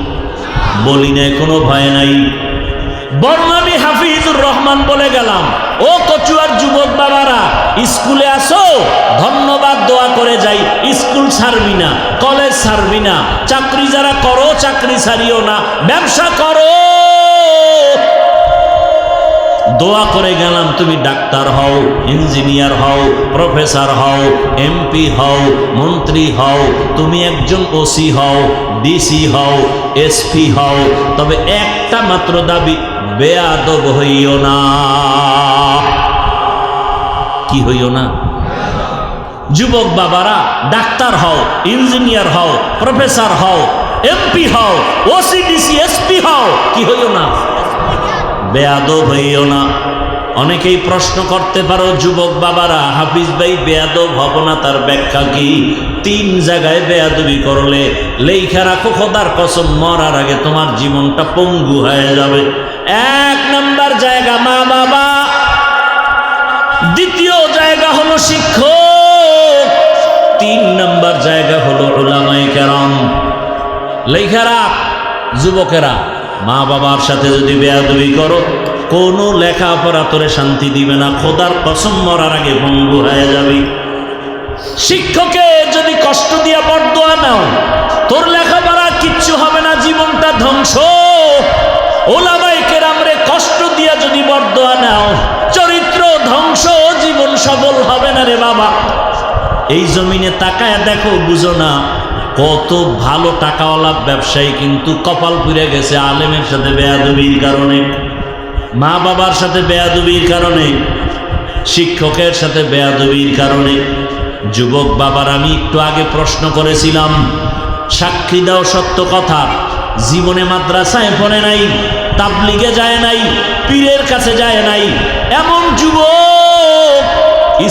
বলি নাই, কোনো ভয় নাই। বরং আমি হাফিজুর রহমান বলে গেলাম, ও কচুয়ার যুবক বাবারা, স্কুলে আসো, ধন্যবাদ দোয়া করে যাই। স্কুল ছাড়বি না, কলেজ ছাড়বি না, চাকরি যারা করো চাকরি ছাড়িও না, ব্যবসা করো। দোয়া করে গেলাম তুমি ডাক্তার হও, ইঞ্জিনিয়ার হও, প্রফেসর হও, এমপি হও, মন্ত্রী হও, তুমি একজন ওসি হও, ডিসি হও, এসপি হও, তবে একটা মাত্র দাবি, বেয়াদব হইও না। কি হইও না? যুবক বাবারা, ডাক্তার হও, ইঞ্জিনিয়ার হও, প্রফেসর হও, এমপি হও, ওসি ডিসি এসপি হও, কি হইও না? বেয়াদব হইও না। অনেকেই প্রশ্ন করতে পারো যুবক বাবারা, হাফিজ ভাই বেয়াদব হব না, তার ব্যাখ্যা কি? 3 জায়গায় বেয়াদবি করলে লেখা রাখো খোদার কসম, মরার আগে তোমার জীবনটা পঙ্গু হয়ে যাবে। 1 নাম্বার জায়গা মা বাবা, দ্বিতীয় জায়গা হলো শিক্ষক, 3 নাম্বার জায়গা হলো উলামায়ে কেরাম। লেখা রাখ যুবকেরা, মা বাবার সাথে যদি বেয়াদবি করো, কোনো লেখাপড়া তোরে শান্তি দিবে না, খোদার কসম মরার আগে ভঙ্গু হয়ে যাবে। শিক্ষকে যদি কষ্ট দিয়া বরদোয়া নাও, তোর লেখাপড়া কিচ্ছু হবে না, জীবনটা ধ্বংস। ওলামায়ে কেরামরে কষ্ট দিয়া যদি বরদোয়া নাও, চরিত্র ধ্বংস, জীবন সফল হবে না রে বাবা। এই জমিনে তাকায় দেখো, বুঝো না কত ভালো টাকাওয়ালা ব্যবসায়ী কিন্তু কপাল পুড়ে গেছে আলেমের সাথে বেয়াদবির কারণে, মা বাবার সাথে বেয়াদবির কারণে, শিক্ষকের সাথে বেয়াদবির কারণে। যুবক বাবার, আমি একটু আগে প্রশ্ন করেছিলাম, সাক্ষী দাও সত্য কথা, জীবনে মাদ্রাসায় পড়ে নাই, তাবলিগে যায় নাই, পীরের কাছে যায় নাই, এমন যুবক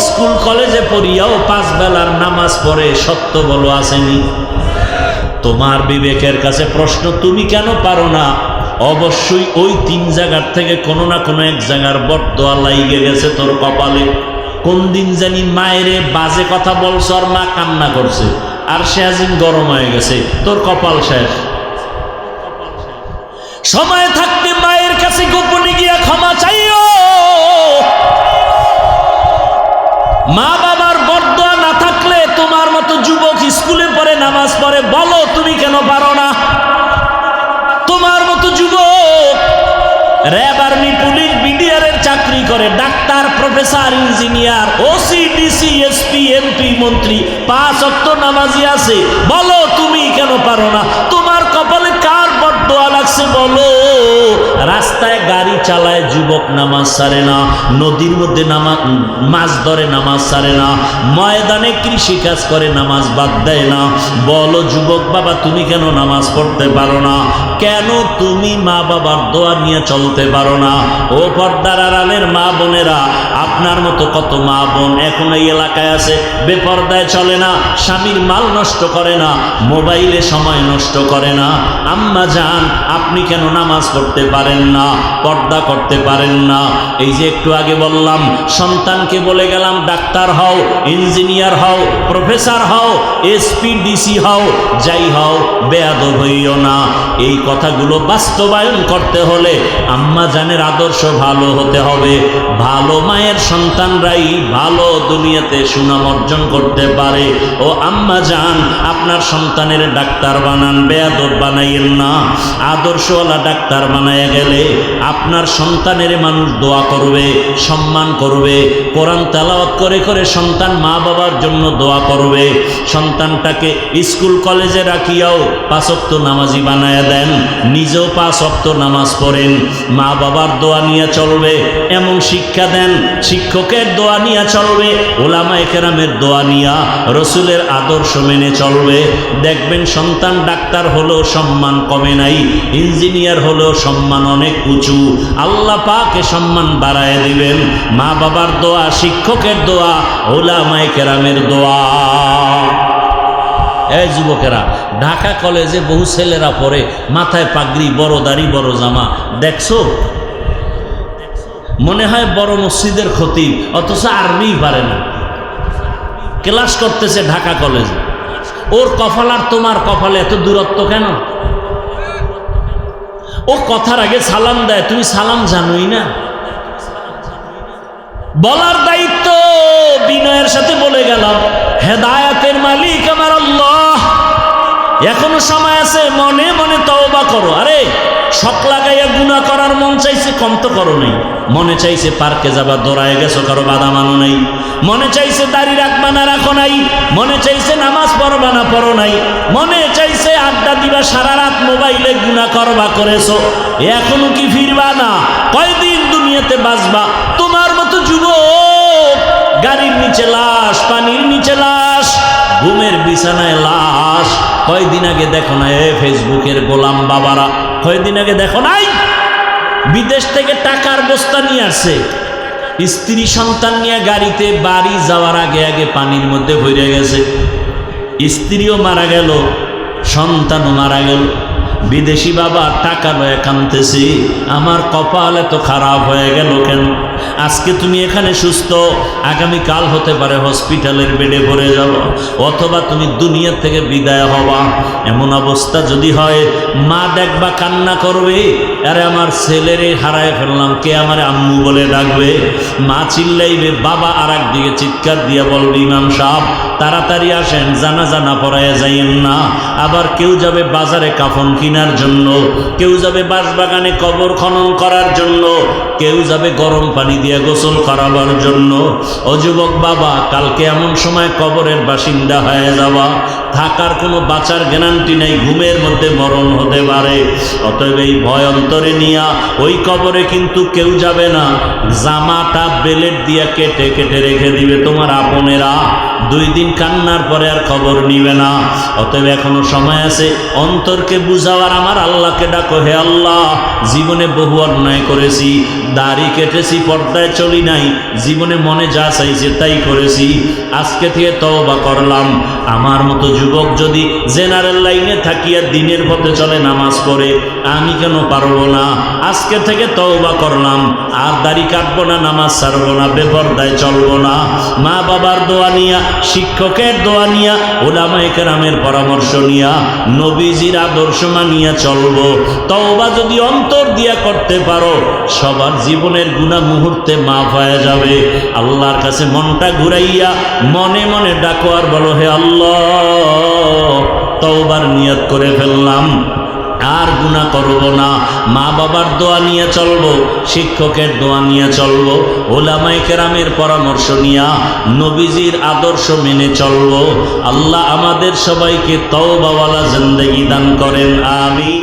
স্কুল কলেজে পড়িয়াও 5 বেলার নামাজ পড়ে, সত্য বলো আসেনি? তোমার বিবেকের কাছে প্রশ্ন, তুমি কেন পারো না? অবশ্যই ওই 3 জায়গার থেকে কোনো না কোনো এক জায়গার বরদোয়া লাইগে গেছে তোর কপালে। কোন দিন জানি মায়েরে বাজে কথা বলছ, আর মা কান্না করছে, আর সে আজিম গরম হয়ে গেছে, তোর কপাল শেষ। সময় থাকতে মায়ের কাছে গোপনে গিয়া ক্ষমা চাইও। মা বাবার বরদোয়া না থাকলে তোমার মতো যুবক স্কুলে পড়ে, নামাজ পড়ে, বলো তুমি কেন পারো না? তোমার মতো যুবক র্যাব, আর্মি, পুলিশ, বিডিআর এর চাকরি করে, doctor, professor, engineer, OC DC SP MP মন্ত্রী, 5 ওয়াক্ত নামাজি আছে, বলো তুমি কেন পারো না? তোমার কপালে কার বরদোয়া লাগছে বলো? রাস্তায় গাড়ি চালায় যুবক, নামাজ ছাড়ে না, নদীর মধ্যে মাছ ধরে, নামাজ ছাড়ে না, ময়দানে কৃষি কাজ করে, নামাজ বাদ দেয় না। বলো যুবক বাবা, তুমি কেন নামাজ পড়তে পারো না? কেন তুমি মা বাবার দোয়া নিয়ে চলতে পারো না? ও পর্দার আড়ালের মা বোনেরা, আপনার মতো কত মা বোন এখন এই এলাকায় আছে, বেপর্দায় চলে না, স্বামীর মাল নষ্ট করে না, মোবাইলে সময় নষ্ট করে না। আম্মা জান, আপনি কেন নামাজ পড়তে পারেন না, পর্দা করতে পারেন না? এই যে একটু আগে বললাম, সন্তানকে বলে গেলাম ডাক্তার হও, ইঞ্জিনিয়ার হও, প্রফেসর হও, এসপি ডিসি হও, যাই হও, বেয়াদব হইও না। এই কথাগুলো বাস্তবায়ন করতে হলে আম্মা জানের আদর্শ ভালো হতে হবে। ভালো মায়ের সন্তানরাই ভালো দুনিয়াতে সুনাম অর্জন করতে পারে। ও আম্মা জান, আপনার সন্তানের ডাক্তার বানান, বেয়াদব বানাইয়েন না। আদর্শওয়ালা ডাক্তার বানায় গেলে আপনার সন্তানের মানুষ দোয়া করবে, সম্মান করবে, কোরআন তেলাওয়াত করে করে সন্তান মা বাবার জন্য দোয়া করবে। সন্তানটাকে স্কুল কলেজে রাখিয়াও 5 ওয়াক্ত নামাজি বানায় দেন, নিজেও 5 ওয়াক্ত নামাজ পড়েন, মা বাবার দোয়া নিয়ে চলবে এমন শিক্ষা দেন, শিক্ষকের দোয়া নিয়ে চলবে, ওলামায়ে কেরামের দোয়া নিয়া, রসুলের আদর্শ মেনে চলবে। দেখবেন সন্তান ডাক্তার হলেও সম্মান কমে নাই, ইঞ্জিনিয়ার হলেও সম্মান অনেক উঁচু, আল্লাহ পাকে সম্মান বাড়ায় দিবেন। মা বাবার দোয়া, শিক্ষকের দোয়া, ওলামায়ে কেরামের দোয়া। এই যুবকেরা, ঢাকা কলেজে বহু ছেলেরা পড়ে, মাথায় পাগড়ি, বড় দাড়ি, বড় জামা, দেখছো? মনে হয় বড় মসজিদের খতিব, অথচ আরবি পারে না, ক্লাস করতেছে ঢাকা কলেজে। ওর কপাল আর তোমার কপালে এত দূরত্ব কেন? ও কথার আগে সালাম দেয়, তুমি সালাম জানোই না। বলার দায়িত্ব বিনয়ের সাথে বলে গেলাম, হেদায়েতের মালিক আমার আল্লাহ। এখনো সময় আছে, মনে মনে তওবা তওবা করো। আরে শখ লাগাইয়া গুনাহ করার মন চাইছে, কম তো করো নাই। মনে চাইছে পার্কে যাবা, দৌড়ায় গেছো, কারো বাধা মানো নাই। মনে চাইছে দাড়ি রাখবা না, রাখো নাই। মনে চাইছে নামাজ পড়বা না, পড়ো নাই। মনে চাইছে আড্ডা দিবা, সারা রাত মোবাইলে গুনাহ করবা, করেছো। এখনো কি ফিরবা না? কয়দিন দুনিয়াতে বাঁচবা? তোমার মতো যুবক গাড়ির নিচে লাশ, পানির নিচে লাশ, ঘুমের বিছানায় লাশ। কয়দিন আগে দেখো না ফেসবুকের গোলাম বাবারা, কয়দিন আগে দেখো নাই বিদেশ থেকে টাকার বস্তা নিয়ে আসছে, স্ত্রী সন্তান নিয়ে গাড়িতে বাড়ি যাওয়ার আগে আগে পানির মধ্যে ভরে গেছে। স্ত্রীও মারা গেল, সন্তানও মারা গেল। বিদেশি বাবা টাকা লয়ে কাঁদতেছি, আমার কপাল এত খারাপ হয়ে গেল কেন? আজকে তুমি এখানে সুস্থ, আগামীকাল হতে পারে হসপিটালের বেডে পড়ে যাব, অথবা তুমি দুনিয়া থেকে বিদায় হবা। এমন অবস্থা যদি হয়, মা দেখবা কান্না করবে, আরে আমার ছেলেরে হারায় ফেললাম, কে আমার আম্মু বলে ডাকবে। মা চিল্লাইবে, বাবা আর একদিকে চিৎকার দিয়া বলবে, ইমাম সাহেব তাড়াতাড়ি আসেন, জানাজা না পড়াইয়া যাইয়েন না। আবার কেউ যাবে বাজারে কাফন কেনার জন্য, কেউ যাবে বাঁশবাগানে কবর খনন করার জন্য, কেউ যাবে গরম পানি দিয়ে গোসল করাবার জন্য। ও যুবক বাবা, কালকে এমন সময় কবরের বাসিন্দা হয়ে যাবা, থাকার কোনো বাঁচার গ্যারান্টি নেই, ঘুমের মধ্যে মরণ হতে পারে। অতএব এই ভয় অন্তরে নিয়া ওই কবরে কিন্তু কেউ যাবে না, জামাটা বেলেট দিয়া কেটে কেটে রেখে দিবে তোমার আপনেরা। 2 দিন কান্নার পরে আর খবর নিবে না। অতএব এখনো সময় আছে, অন্তরকে বুঝাওয়ার, আমার আল্লাহকে ডাকো, হে আল্লাহ জীবনে বহু অন্যায় করেছি, দাড়ি কেটেছি, পর্দায় চলি নাই, জীবনে মনে যা চাইছে তাই করেছি, আজকে থেকে তওবা করলাম। আমার মতো যুবক যদি জেনারেল লাইনে থাকিয়া দিনের পথে চলে, নামাজ পড়ে, আমি কেন পারবো না? আজকে থেকে তওবা করলাম, আর দাড়ি কাটবো না, নামাজ ছাড়বো না, বেপরদায় চলবো না। মা বাবার দোয়া নিয়া, শিক্ষকের দোয়া নিয়া, উলামায়ে কেরামের পরামর্শ নিয়া, নবীজির আদর্শ মানিয়া চলবো। তওবা যদি অন্তর দিয়া করতে পারো, সবার জীবনের গুনাহ মুহূর্তে মাফ হয়ে যাবে। আল্লাহর কাছে মনটা ঘুরাইয়া মনে মনে ডাকো আর বলো, হে আল্লাহ তওবার নিয়ত করে ফেললাম, আর গুনাহ করব না। মা বাবার দোয়া নিয়ে চলবো, শিক্ষকের দোয়া নিয়ে চলবো, উলামায়ে কেরামের পরামর্শ নিয়া নবীজির আদর্শ মেনে চলবো। আল্লাহ আমাদের সবাইকে তওবাওয়ালা জিন্দেগি দান করেন, আমিন।